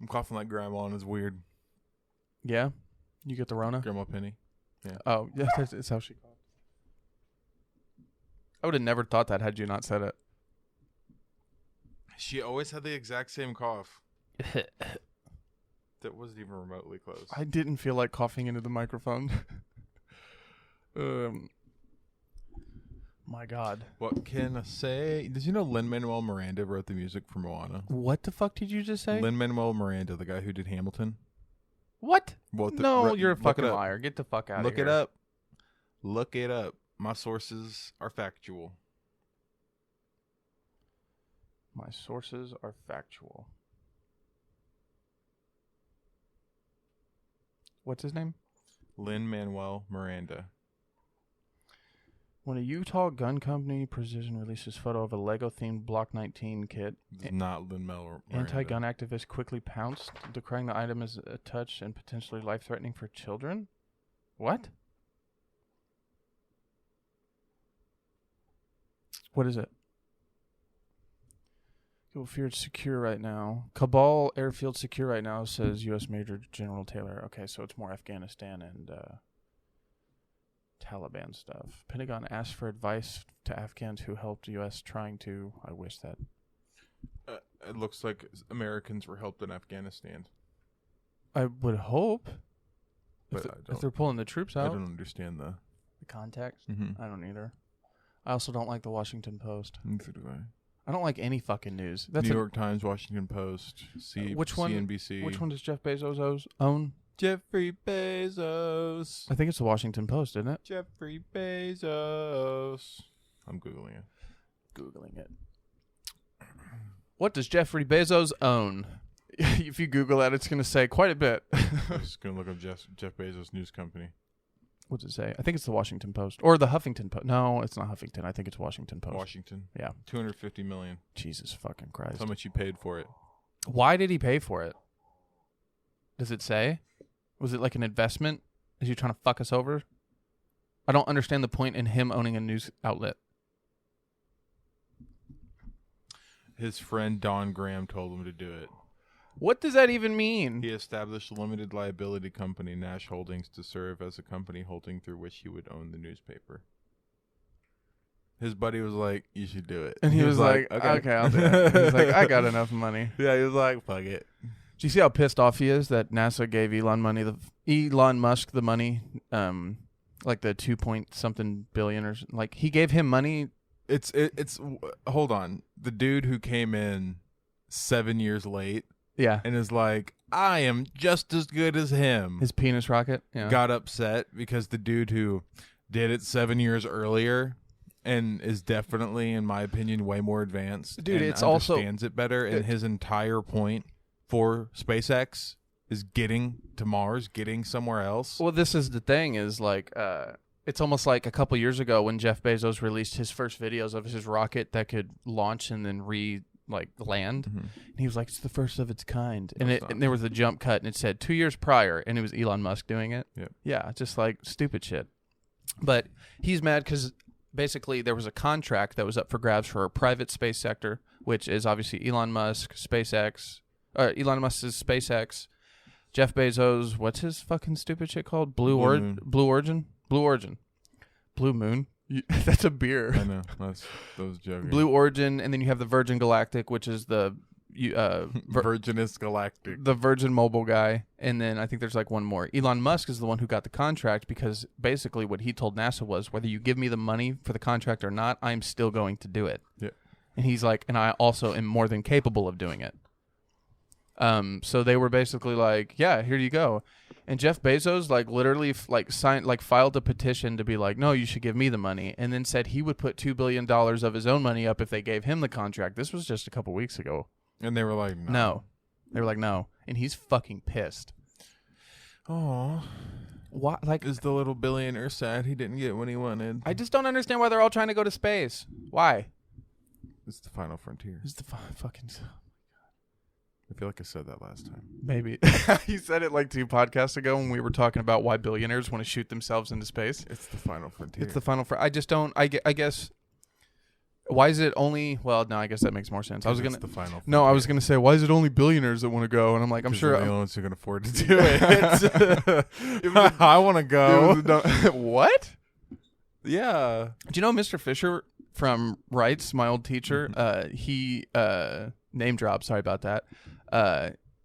coughing like grandma and it's weird. Yeah? You get the Rona? Grandma Penny. Oh, yeah, that's how she called. I would have never thought that had you not said it. She always had the exact same cough. That wasn't even remotely close. I didn't feel like coughing into the microphone. My God. What can I say? Did you know Lin-Manuel Miranda wrote the music for Moana? What the fuck did you just say? Lin-Manuel Miranda, the guy who did Hamilton. What? Well, No, you're a look fucking it up. liar. Get the fuck out of Look here. it up. Look it up. My sources are factual. My sources are factual. What's his name? Lin-Manuel Miranda. When a Utah gun company, Precision, releases photo of a Lego-themed Block 19 kit, This is not Lin-Manuel Miranda. anti-gun activists quickly pounced, decrying the item as a touch and potentially life-threatening for children. What? What is it? People fear it's secure right now. Kabul airfield secure right now, says U.S. Major General Taylor. Okay, so it's more Afghanistan and Taliban stuff. Pentagon asked for advice to Afghans who helped U.S. trying to... I wish that... It looks like Americans were helped in Afghanistan. I would hope. But If they're pulling the troops I out. don't understand the Context? Mm-hmm. I don't either. I also don't like the Washington Post. Neither do I. I don't like any fucking news. That's New York Times, Washington Post, which one- CNBC. Which one does Jeff Bezos own? Jeffrey Bezos. I think it's the Washington Post, isn't it? Jeffrey Bezos. I'm Googling it. Googling it. What does Jeffrey Bezos own? If you Google that, it's going to say quite a bit. I'm just going to look up Jeff Bezos' news company. What's it say? I think it's the Washington Post. Or the Huffington Post. No, it's not Huffington. I think it's Washington Post. Washington. Yeah. $250 million. Jesus fucking Christ. That's how much you paid for it. Why did he pay for it? Does it say? Was it like an investment? Is he trying to fuck us over? I don't understand the point in him owning a news outlet. His friend Don Graham told him to do it. What does that even mean? He established a limited liability company, Nash Holdings, to serve as a company holding through which he would own the newspaper. His buddy was like, "You should do it," And he was like, okay, I'll do it. He's like, I got enough money. Yeah, he was like, "Fuck it." Do you see how pissed off he is that NASA gave Elon Musk the money, like the 2-point-something billion or like he gave him money. It's hold on. The dude who came in 7 years late Yeah, and is like, "I am just as good as him," his penis rocket. Yeah, got upset because the dude who did it 7 years earlier and is definitely, in my opinion, way more advanced. Dude, and it's also- understands it better. And his entire point for SpaceX is getting to Mars, getting somewhere else. Well, this is the thing is like, it's almost like a couple years ago when Jeff Bezos released his first videos of his rocket that could launch and then land. Mhm. And he was like, it's the first of its kind. No, And, it's not. and there was a jump cut and it said 2 years prior and it was Elon Musk doing it. Yep. Yeah, just like stupid shit. But he's mad because basically there was a contract that was up for grabs for a private space sector, which is obviously Elon Musk, SpaceX, Elon Musk's SpaceX, Jeff Bezos, what's his fucking stupid shit called? Blue Origin? Blue Moon? That's a beer. I know. That was joking. Blue Origin, and then you have the Virgin Galactic, which is the Virginus Galactic. the Virgin Mobile guy, and then I think there's like one more. Elon Musk is the one who got the contract because basically what he told NASA was, whether you give me the money for the contract or not, I'm still going to do it. Yeah. And he's like, and I also am more than capable of doing it. So they were basically like, yeah, here you go. And Jeff Bezos like literally filed a petition to be like, no, you should give me the money, and then said he would put $2 billion of his own money up if they gave him the contract. This was just a couple weeks ago. And they were like, No. They were like, no. And he's fucking pissed. Oh, Why? Like, is the little billionaire sad he didn't get what he wanted? I just don't understand why they're all trying to go to space. Why? It's the final frontier. It's the fucking... I feel like I said that last time. Maybe. He said it like 2 podcasts ago when we were talking about why billionaires want to shoot themselves into space. It's the final frontier. It's the final... I just don't... I guess... Why is it only? Well, no, I guess that makes more sense. I was gonna. the final. No, I was gonna say, why is it only billionaires that want to go? And I'm like, I'm sure. they're the only ones who can afford to do it. I want to go. What? Yeah. Do you know Mr. Fisher from Wrights, my old teacher? He name drop. Sorry about that.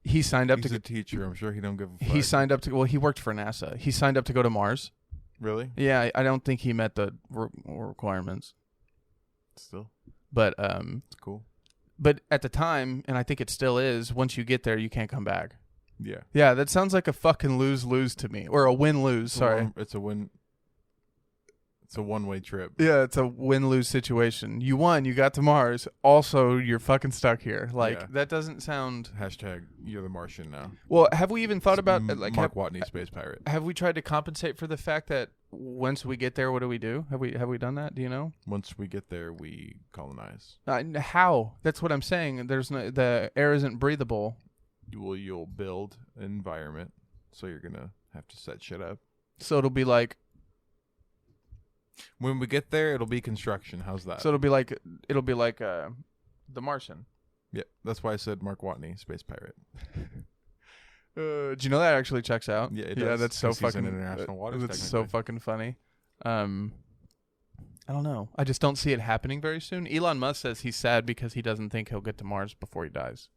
He signed up He's to. a teacher. I'm sure he don't give a fuck. He signed up to. Well, he worked for NASA. He signed up to go to Mars. Really? Yeah, I don't think he met the requirements. Still, But it's cool. But at the time, and I think it still is, once you get there, you can't come back. Yeah. Yeah, that sounds like a fucking lose-lose to me, or a win-lose. Sorry. It's a win. It's a one-way trip. Yeah, it's a win-lose situation. You won, you got to Mars. Also, you're fucking stuck here. Like, Yeah. that doesn't sound... Hashtag you're the Martian now. Well, have we even thought about... like, Mark Watney, space pirate. have we tried to compensate for the fact that once we get there, what do? Have we done that? Do you know? Once we get there, we colonize. How? That's what I'm saying. There's no... The air isn't breathable. You'll build an environment, so you're gonna have to set shit up. So it'll be like... When we get there, it'll be construction. How's that? So it'll be like The Martian. Yeah, that's why I said Mark Watney, space pirate. Do you know that actually checks out? Yeah, it Yeah, does, that's so 'cause he's in fucking. international waters, That's so technically. fucking funny. I don't know. I just don't see it happening very soon. Elon Musk says he's sad because he doesn't think he'll get to Mars before he dies.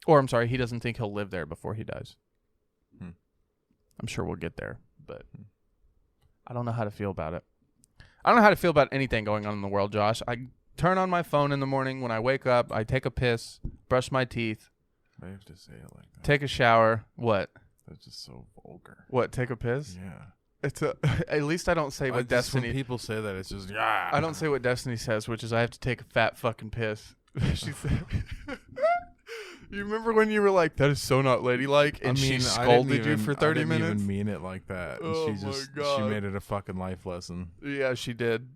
Or I'm sorry, he doesn't think he'll live there before he dies. I'm sure we'll get there, but I don't know how to feel about it. I don't know how to feel about anything going on in the world, Josh. I turn on my phone in the morning when I wake up. I take a piss, brush my teeth, I have to say it like that. take a shower. What? That's just so vulgar. What? Take a piss? Yeah. It's a. At least I don't say what Just when Destiny. people say that, it's just yeah. I don't say what Destiny says, which is I have to take a fat fucking piss. She said. You remember when you were like, "That is so not ladylike," and she scolded you for 30 I didn't minutes? even mean it like that. And Oh she my just God. she made it a fucking life lesson. Yeah, she did.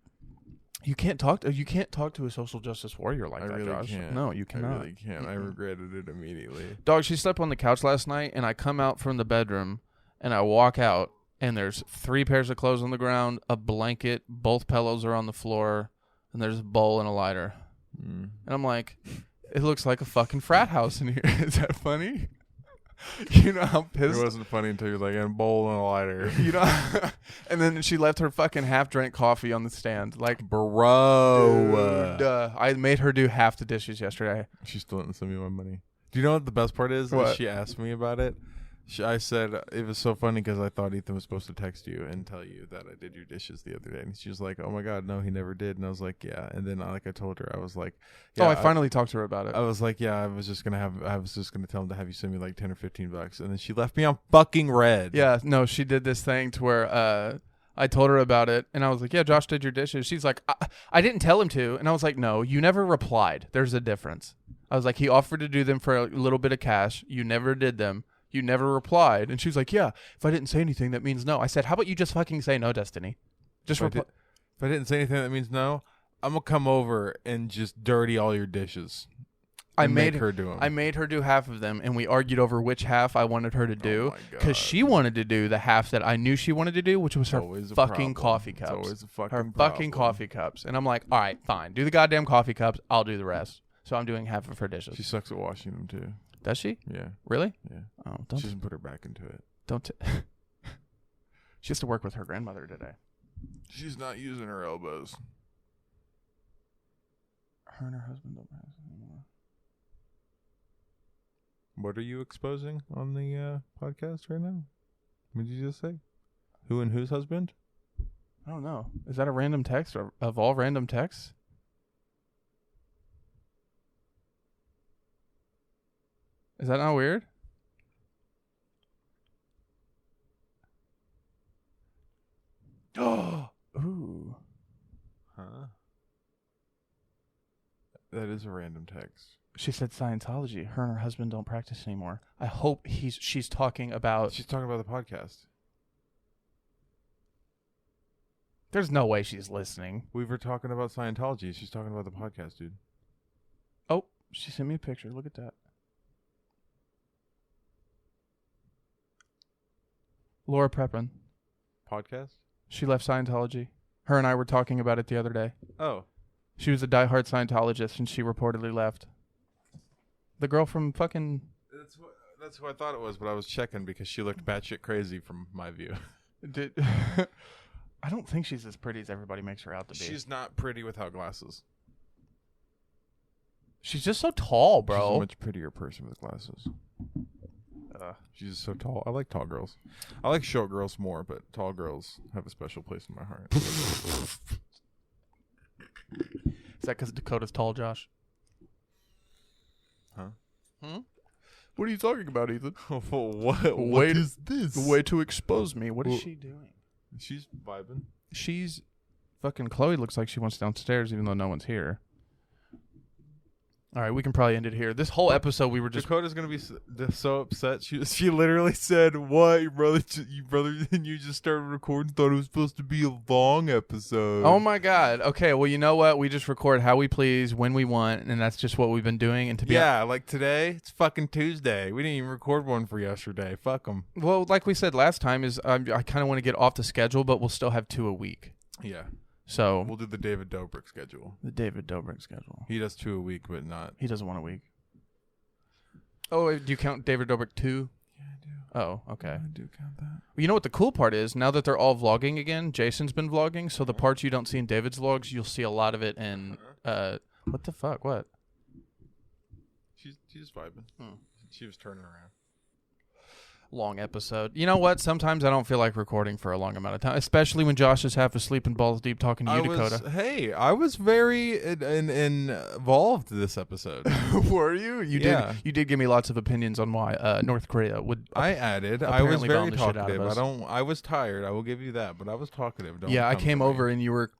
You can't talk to a social justice warrior like I that, really Josh. can't. No, you cannot. I really can't. I regretted it immediately. Dog, she slept on the couch last night, and I come out from the bedroom, and I walk out, and there's 3 pairs of clothes on the ground, a blanket, both pillows are on the floor, and there's a bowl and a lighter. And I'm like, it looks like a fucking frat house in here. Is that funny? You know how It pissed... wasn't funny until you're like, and a bowl and a lighter. You know, and then she left her fucking half-drank coffee on the stand. Like, Bro. dude, I made her do half the dishes yesterday. She still didn't send me my money. Do you know what the best part is? What? She asked me about it. I said it was so funny because I thought Ethan was supposed to text you and tell you that I did your dishes the other day. And she was like, "Oh my God, no, he never did." And I was like, "Yeah." And then I told her, I was like, Oh, yeah, I finally talked to her about it. I was like, "Yeah, I was just gonna tell him to have you send me like $10 or $15." And then she left me on fucking red. Yeah, no, she did this thing to where I told her about it, and I was like, yeah, Josh did your dishes. She's like, I didn't tell him to. And I was like, no, you never replied. There's a difference. I was like, he offered to do them for a little bit of cash. You never did them. You never replied. And she was like, yeah, if I didn't say anything, that means no. I said, how about you just fucking say no, Destiny? Just reply. If I didn't say anything, that means no. I'm gonna come over and just dirty all your dishes. I and made make her do them. I made her do half of them, and we argued over which half I wanted her to do, my God. because she wanted to do the half that I knew she wanted to do, which was her Always a fucking problem. coffee It's cups. always a fucking Her fucking problem. coffee cups. And I'm like, all right, fine. Do the goddamn coffee cups. I'll do the rest. So I'm doing half of her dishes. She sucks at washing them too. Does she? Yeah, Really? yeah. Oh, She don't. doesn't put her back into it. Don't. She has to work with her grandmother today. She's not using her elbows. Her and her husband don't have anymore. What are you exposing on the podcast right now? What did you just say? Who and whose husband? I don't know. Is that a random text or of all random texts? Is that not weird? Oh, ooh. Huh? That is a random text. She said Scientology. Her and her husband don't practice anymore. I hope she's talking about. She's talking about the podcast. There's no way she's listening. We were talking about Scientology. She's talking about the podcast, dude. Oh, she sent me a picture. Look at that. Laura Prepon. Podcast? She left Scientology. Her and I were talking about it the other day. Oh, She was a diehard Scientologist, and she reportedly left. The girl from fucking... that's who I thought it was, but I was checking because she looked batshit crazy from my view. Did I don't think she's as pretty as everybody makes her out to be. She's not pretty without glasses. She's just so tall, She's a bro. much prettier person with glasses. She's just so tall. I like tall girls. I like short girls more, but tall girls have a special place in my heart. Is that because Dakota's tall, Josh? Huh? What are you talking about, Ethan? What Wait- is this? Way to expose me. What is Well- she doing? She's vibing. She's fucking Chloe looks like she wants downstairs even though no one's here. All right, we can probably end it here. This whole episode we were just Dakota's gonna be so upset. She literally said, "What, your brother and you just started recording? Thought it was supposed to be a long episode." Oh my god. Okay, well you know what? We just record how we please, when we want, and that's just what we've been doing. And to be yeah, like today, it's fucking Tuesday. We didn't even record one for yesterday. Fuck them. well, like we said last time, is I kind of want to get off the schedule, but we'll still have 2 a week. Yeah, So we'll do the David Dobrik schedule. the David Dobrik schedule. He does 2 a week, but not. He doesn't want a week. Oh, wait, do you count David Dobrik 2? Yeah, I do. Oh, okay. I do count that. Well, you know what the cool part is? Now that they're all vlogging again, Jason's been vlogging, so the parts you don't see in David's vlogs, you'll see a lot of it in what the fuck? What? She's vibing. She was turning around. Long episode. You know what? Sometimes I don't feel like recording for a long amount of time, especially when Josh is half asleep and balls deep talking to you, Dakota. I was very involved this episode. Were you? Yeah. You did give me lots of opinions on why North Korea would. I added. I was apparently very bone the shit out of talkative. us. I was tired. I will give you that, but I was talkative. Don't Yeah, I come came for me. over and you were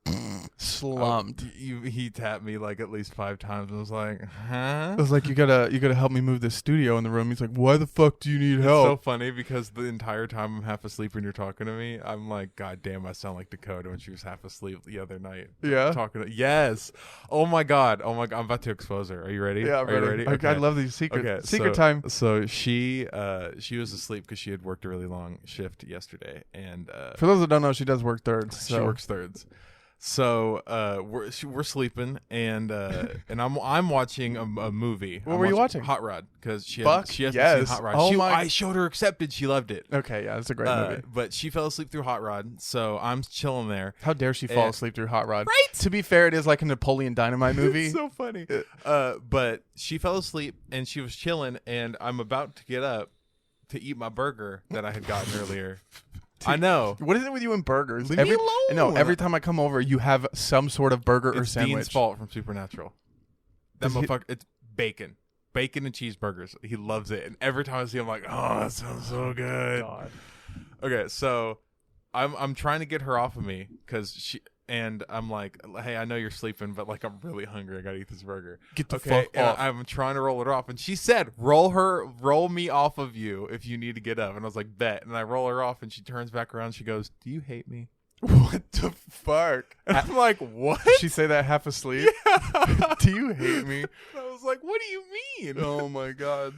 slumped. He tapped me like at least 5 times and was like, I "Huh?" was like, you gotta help me move this studio in the room. He's like, why the fuck do you need It's help? so funny because the entire time I'm half asleep when you're talking to me, I'm like, God damn, I sound like Dakota when she was half asleep the other night. Yeah. Talking to yes. Oh my god. I'm about to expose her. Are you ready? Yeah, I'm Are you ready. ready? I love these secrets. Okay, Secret so, time. So she was asleep because she had worked a really long shift yesterday, and For those that don't know, she does work thirds. she So. works thirds. So we're sleeping, and I'm watching a movie. What were you watching? Hot Rod, because she Fuck, hasn't yes. seen Hot Rod. Oh my- I showed her Accepted. She loved it. Okay, yeah, that's a great movie. But she fell asleep through Hot Rod, so I'm chilling there. How dare she fall Uh, asleep through Hot Rod? right? To be fair, it is like a Napoleon Dynamite movie. It's so funny. But she fell asleep and she was chilling, and I'm about to get up to eat my burger that I had gotten earlier. I know. What is it with you and burgers? Leave me alone. No, every time I come over, you have some sort of burger or It's sandwich. Dean's fault from Supernatural. That Does he- motherfucker. It's bacon. Bacon and cheeseburgers. He loves it. And every time I see him, I'm like, oh, that sounds so good. God. Okay, so I'm trying to get her off of me because she. And I'm like, hey, I know you're sleeping, but like I'm really hungry. I gotta eat this burger. Get the Okay, fuck and off. I'm trying to roll it off, and she said, roll me off of you if you need to get up. And I was like, bet. And I roll her off, and she turns back around. She goes, do you hate me? What the fuck? And I'm like, what? Did she say that half asleep? Do you hate me? And I was like, what do you mean? Oh my god.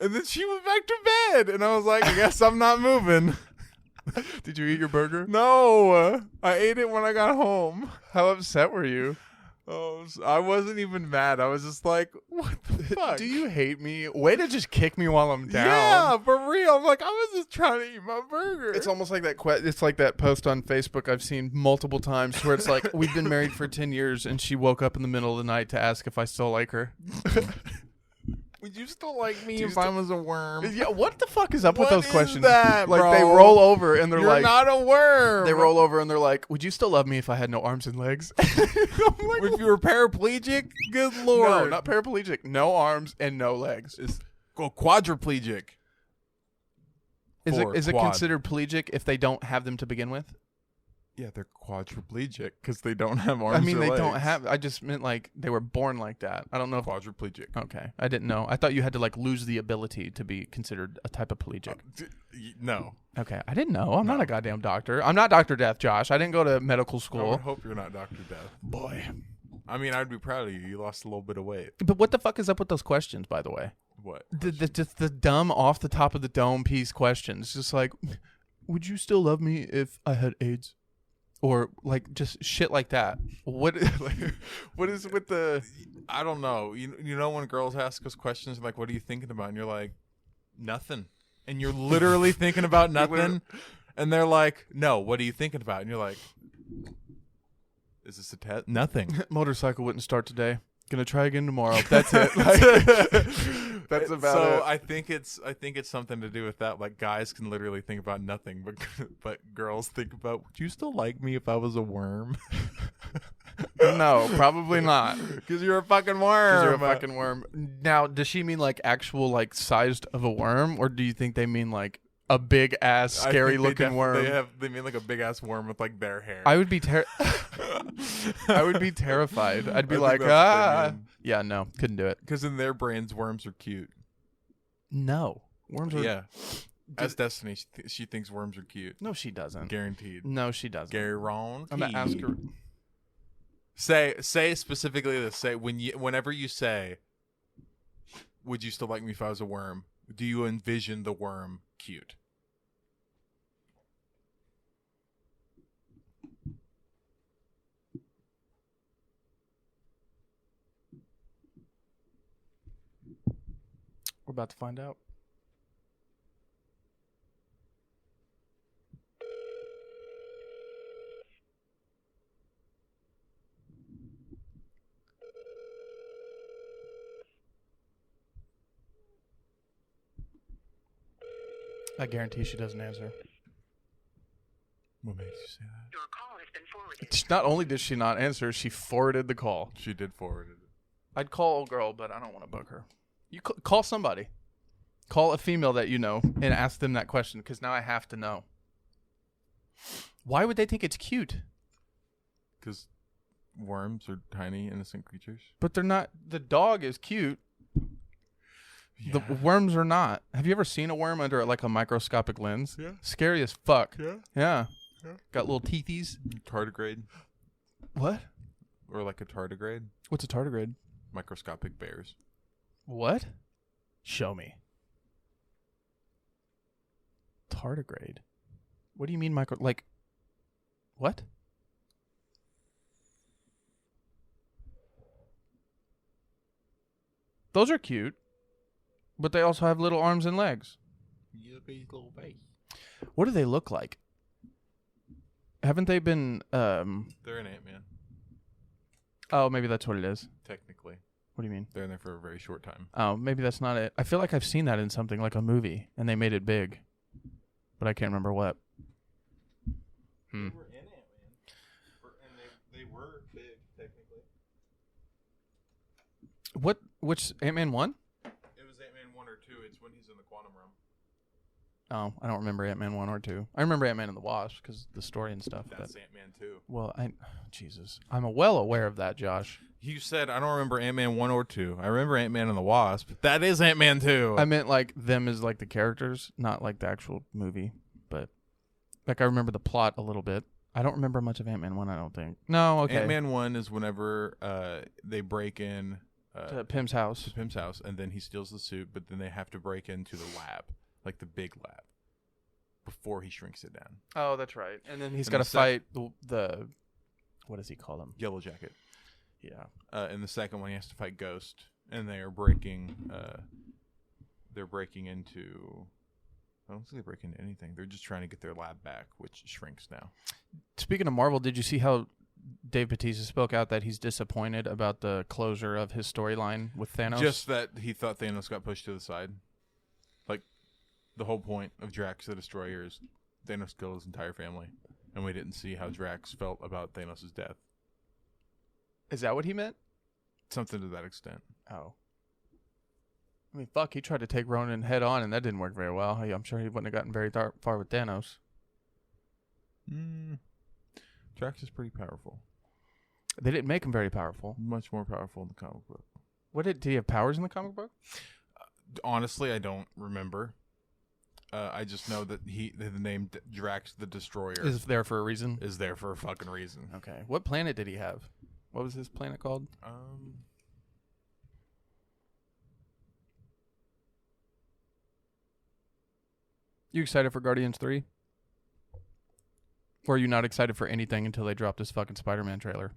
And then she went back to bed, and I was like, I guess I'm not moving. Did you eat your burger? No, I ate it when I got home. How upset were you? Oh, I wasn't even mad. I was just like, what the fuck? Do you hate me? Way to just kick me while I'm down. Yeah, for real. I'm like, I was just trying to eat my burger. It's almost like that. It's like that post on Facebook I've seen multiple times where it's like, we've been married for 10 years, and she woke up in the middle of the night to ask if I still like her. Would you still like me Do you if I was a worm? Yeah, what the fuck is up with What those is questions? that, like bro? they roll over and they're You're like, not a worm. they roll over and they're like, would you still love me if I had no arms and legs? I'm like, If you were paraplegic, good lord. no, not paraplegic, no arms and no legs. It's quadriplegic. Is For it quad. considered plegic if they don't have them to begin with? Yeah, they're quadriplegic because they don't have arms. I mean, or they legs. don't have. I just meant like they were born like that. I don't know if. quadriplegic. Okay, I didn't know. I thought you had to like lose the ability to be considered a type of plegic. No. Okay, I didn't know. I'm not a goddamn doctor. I'm not Dr. Death, Josh. I didn't go to medical I school. would hope you're not Dr. Death. Boy. I mean, I'd be proud of you. You lost a little bit of weight. But what the fuck is up with those questions, by the way? What? Just the dumb off the top of the dome piece questions. Just like, would you still love me if I had AIDS? or like just shit like that. What what is with the I don't know. You know when girls ask us questions like, "What are you thinking about?" and you're like, "Nothing," and you're literally thinking about nothing, and they're like, "No, what are you thinking about?" and you're like, "Is this a test?" Nothing. motorcycle wouldn't start today. Gonna try again tomorrow. That's it. Like, that's about so it. I think it's something to do with that. Like guys can literally think about nothing, but girls think about, would you still like me if I was a worm? No, probably not. Because you're a fucking worm. Because you're a fucking worm. Now, does she mean like actual like sized of a worm, or do you think they mean like a big ass I scary think they looking worm? They mean like a big ass worm with like their hair. I would be I would be terrified. I'd be I think like, that's what they mean. yeah, no, couldn't do it. Because in their brains, worms are cute. No, worms are. Yeah. As Destiny, she thinks worms are cute. No, she doesn't. Guaranteed. No, she doesn't. Guaranteed. I'm gonna ask her. Say specifically this. Say whenever you say, "Would you still like me if I was a worm?" Do you envision the worm cute? We're about to find out. I guarantee she doesn't answer. What makes you say that? Your call has been forwarded. Not only did she not answer, she forwarded the call. She did forward it. I'd call a girl, but I don't want to bug her. You call somebody. Call a female that you know and ask them that question, because now I have to know. Why would they think it's cute? Because worms are tiny, innocent creatures. But they're not. The dog is cute. The Yeah. worms are not. Have you ever seen a worm under like a microscopic lens? Yeah. Scary as fuck. Yeah. Yeah. Yeah. Got little teethies. Tardigrade, What? or like a tardigrade, What's a tardigrade? microscopic bears. What? Show me. Tardigrade. What do you mean micro? Like, what? Those are cute, but they also have little arms and legs. What do they look like? Haven't they been? They're an Ant-Man. Oh, maybe that's what it is. Technically, What do you mean? they're in there for a very short time. Oh, maybe that's not it. I feel like I've seen that in something like a movie, and they made it big, but I can't remember what. Hmm. They were in Ant-Man, and they were big technically. What? Which Ant-Man 1? It was Ant-Man 1 or 2. It's when he's in the quantum realm. Oh, I don't remember Ant-Man 1 or 2. I remember Ant-Man and the Wasp because the story and stuff. That's But, Ant-Man 2. well, Jesus, I'm well aware of that, Josh. You said I don't remember Ant-Man 1 or 2. I remember Ant-Man and the Wasp. That is Ant-Man 2. I meant like them as like the characters, not like the actual movie. But like I remember the plot a little bit. I don't remember much of Ant-Man 1. I don't think. No, okay. Ant-Man 1 is whenever they break in To Pym's house. to Pym's house, and then he steals the suit, but then they have to break into the lab, like the big lab, before he shrinks it down. Oh, that's right. And then he's And got to the fight the what does he call him? Yellow Jacket. Yeah. In the second one, he has to fight Ghost, and they are breaking. They're breaking into. I don't think they break into anything. They're just trying to get their lab back, which shrinks now. Speaking of Marvel, did you see how Dave Bautista spoke out that he's disappointed about the closure of his storyline with Thanos? Just that he thought Thanos got pushed to the side. Like, the whole point of Drax the Destroyer is Thanos killed his entire family, and we didn't see how Drax felt about Thanos' death. Is that what he meant? Something to that extent. Oh. I mean, fuck, he tried to take Ronan head on, and that didn't work very well. I'm sure he wouldn't have gotten very far with Thanos. Drax is pretty powerful. They didn't make him very powerful. Much more powerful in the comic book. Did he have powers in the comic book? Honestly, I don't remember. I just know that the name Drax the Destroyer Is there for a reason? is there for a fucking reason. Okay. What planet did he have? What was his planet called? You excited for Guardians 3? Or are you not excited for anything until they drop this fucking Spider-Man trailer?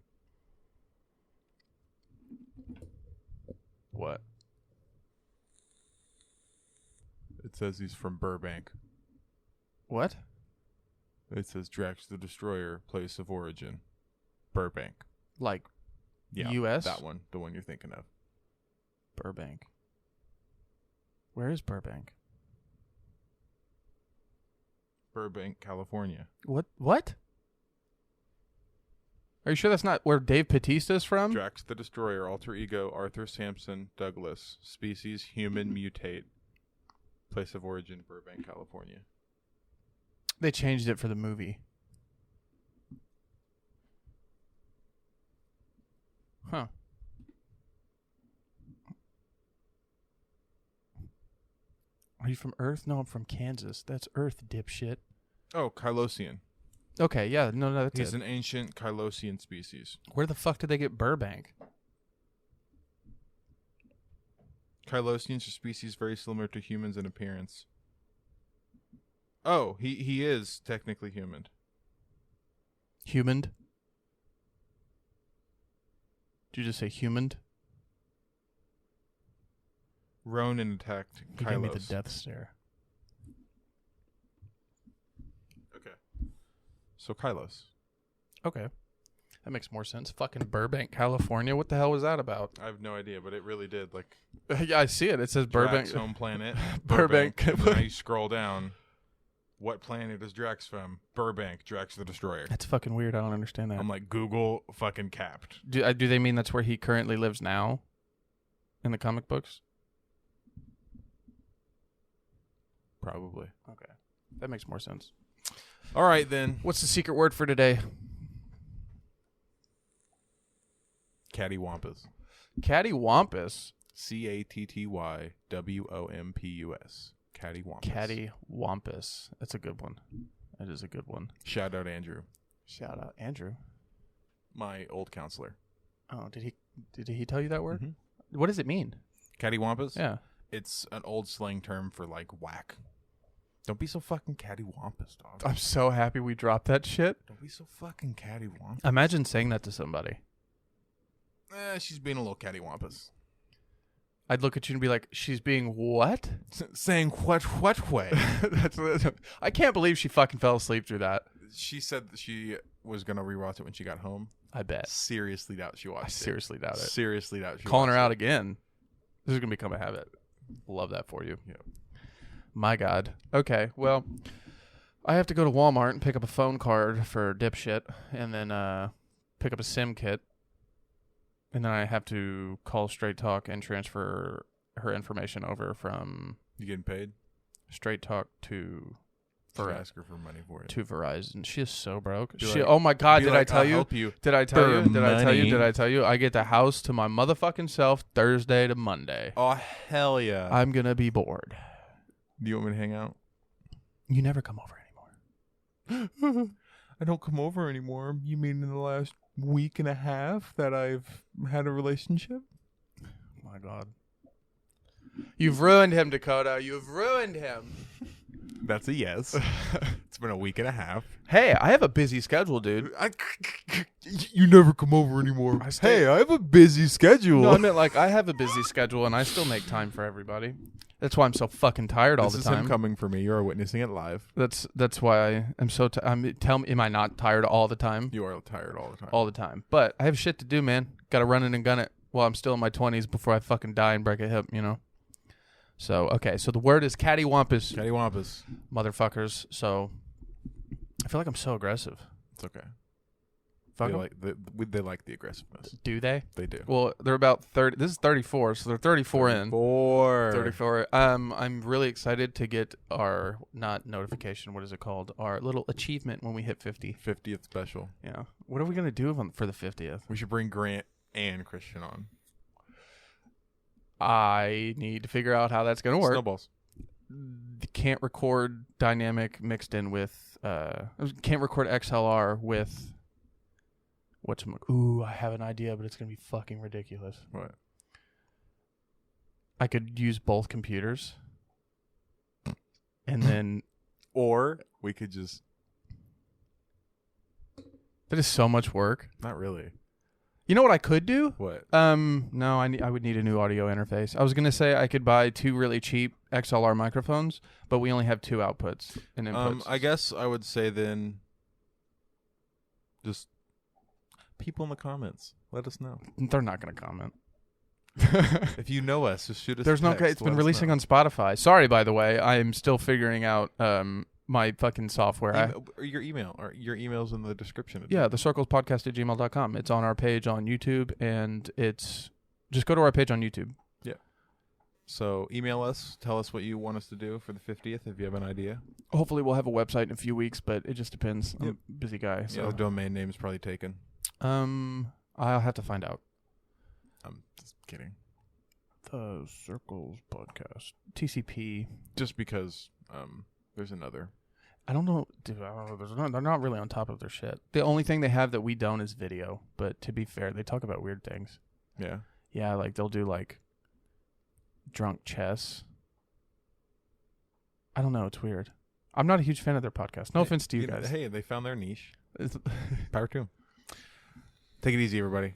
What? It says he's from Burbank. What? It says Drax the Destroyer, place of origin, Burbank. Like Yeah, U.S.? that one, the one you're thinking of. Burbank. Where is Burbank? Burbank, California. What? Are you sure that's not where Dave Bautista's from? Drax the Destroyer, alter ego, Arthur Sampson Douglas, species human mutate, place of origin, Burbank, California. They changed it for the movie. Huh. Are you from Earth? No, I'm from Kansas. That's Earth, dipshit. Oh, Kylosian. Okay, yeah, no, that's He's it. an ancient Kylosian species. Where the fuck did they get Burbank? Kylosians are species very similar to humans in appearance. Oh, he is technically human. Humaned? Did you just say humaned? Ronan attacked He gave me the Kylos. death stare. Okay. So Kylos. Okay. That makes more sense. Fucking Burbank, California. What the hell was that about? I have no idea, but it really did. Like Yeah, I see it. It says Burbank. Drax home planet. Burbank. And then you scroll down. What planet is Drax from? Burbank. Drax the Destroyer. That's fucking weird. I don't understand that. I'm like, Google fucking capped. Do they mean that's where he currently lives now? In the comic books? Probably. Okay. That makes more sense. All right then. What's the secret word for today? Cattywampus. Cattywampus. Cattywompus. Cattywampus. Cattywampus. That's a good one. That is a good one. Shout out Andrew, Shout out Andrew. my old counselor. Oh, did he tell you that word? Mhm. What does it mean? Cattywampus? Yeah. It's an old slang term for like whack. Don't be so fucking cattywampus, dog. I'm so happy we dropped that shit. Don't be so fucking cattywampus. Imagine saying that to somebody. She's being a little cattywampus. I'd look at you and be like, she's being what? Saying what way? I can't believe she fucking fell asleep through that. She said that she was gonna rewatch it when she got home. I bet. Seriously doubt she watched I it. seriously doubt it. Seriously doubt she Calling her watched out again. This is going to become a habit. Love that for you. Yeah. My God. Okay, well, I have to go to Walmart and pick up a phone card for dipshit and then pick up a SIM kit. And then I have to call Straight Talk and transfer her information over from You getting paid? Straight Talk to Ask her for money for it. to Verizon. She is so broke. Be She, like- oh my God, Be did like, I tell "I'll you? help you. Did I tell For you? Did I tell you? money. Did I tell you? I get the house to my motherfucking self Thursday to Monday. Oh hell yeah! I'm going to be bored. Do you want me to hang out? You never come over anymore. I don't come over anymore. You mean in the last week and a half that I've had a relationship? My God. You've ruined him, Dakota. You've ruined him. That's a yes. It's been a week and a half. Hey, I have a busy schedule, dude. You never come over anymore. I stay- Hey, I have a busy schedule. No, I meant like I have a busy schedule and I still make time for everybody. That's why I'm so fucking tired all this the is time. him coming for me. You are witnessing it live. That's why I am so. Tell me, am I not tired all the time? You are tired all the time. All the time. But I have shit to do, man. Got to run it and gun it while I'm still in my 20s before I fucking die and break a hip. You know. So okay. So the word is cattywampus, Cattywampus. motherfuckers. So I feel like I'm so aggressive. It's okay. Fuck They 'em. they like the aggressiveness. Do they? They do. Well, they're about 30. This is 34, so they're 34 in. 34. I'm really excited to get our not notification. What is it called? Our little achievement when we hit 50. 50th special. Yeah. What are we gonna do for the 50th? We should bring Grant and Christian on. I need to figure out how that's gonna work. Snowballs. Can't record dynamic mixed in with. Can't record XLR with. Ooh, I have an idea, but it's gonna be fucking ridiculous. What? I could use both computers, and then Or we could just That is so much work. Not really. You know what I could do? What? No, I would need a new audio interface. I was gonna say I could buy 2 really cheap XLR microphones, but we only have 2 outputs and inputs. I guess I would say then, just people in the comments, let us know. They're not gonna comment. If you know us, just shoot us. There's a no. text, It's been let us releasing know. on Spotify. Sorry, by the way. I am still figuring out my fucking software. Or your email, or your email's in the description. Yeah, the circlespodcast@gmail.com. It's on our page on YouTube, and it's just go to our page on YouTube. So email us. Tell us what you want us to do for the 50th if you have an idea. Hopefully, we'll have a website in a few weeks, but it just depends. I'm Yep. a busy guy, So the so domain name's probably taken. I'll have to find out. I'm just kidding. The Circles Podcast TCP. Just because there's another. I don't know. Dude, they're not really on top of their shit. The only thing they have that we don't is video. But to be fair, they talk about weird things. Yeah. Yeah, like they'll do like drunk chess. I don't know. It's weird. I'm not a huge fan of their podcast. No offense to you guys. Hey, they found their niche. Power to 'em. Take it easy, everybody.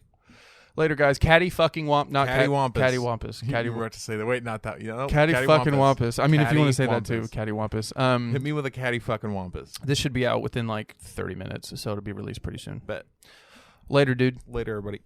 Later, guys. Caddy fucking Womp. Not Cattywampus. Cattywampus. You were about to say that. Wait, not that. Caddy fucking Wampus. I mean, if you want to say that too, Cattywampus. Caddy Wampus. Hit me with a caddy fucking wampus. This should be out within like 30 minutes, so it'll be released pretty soon. Bet. Later, dude. Later, everybody.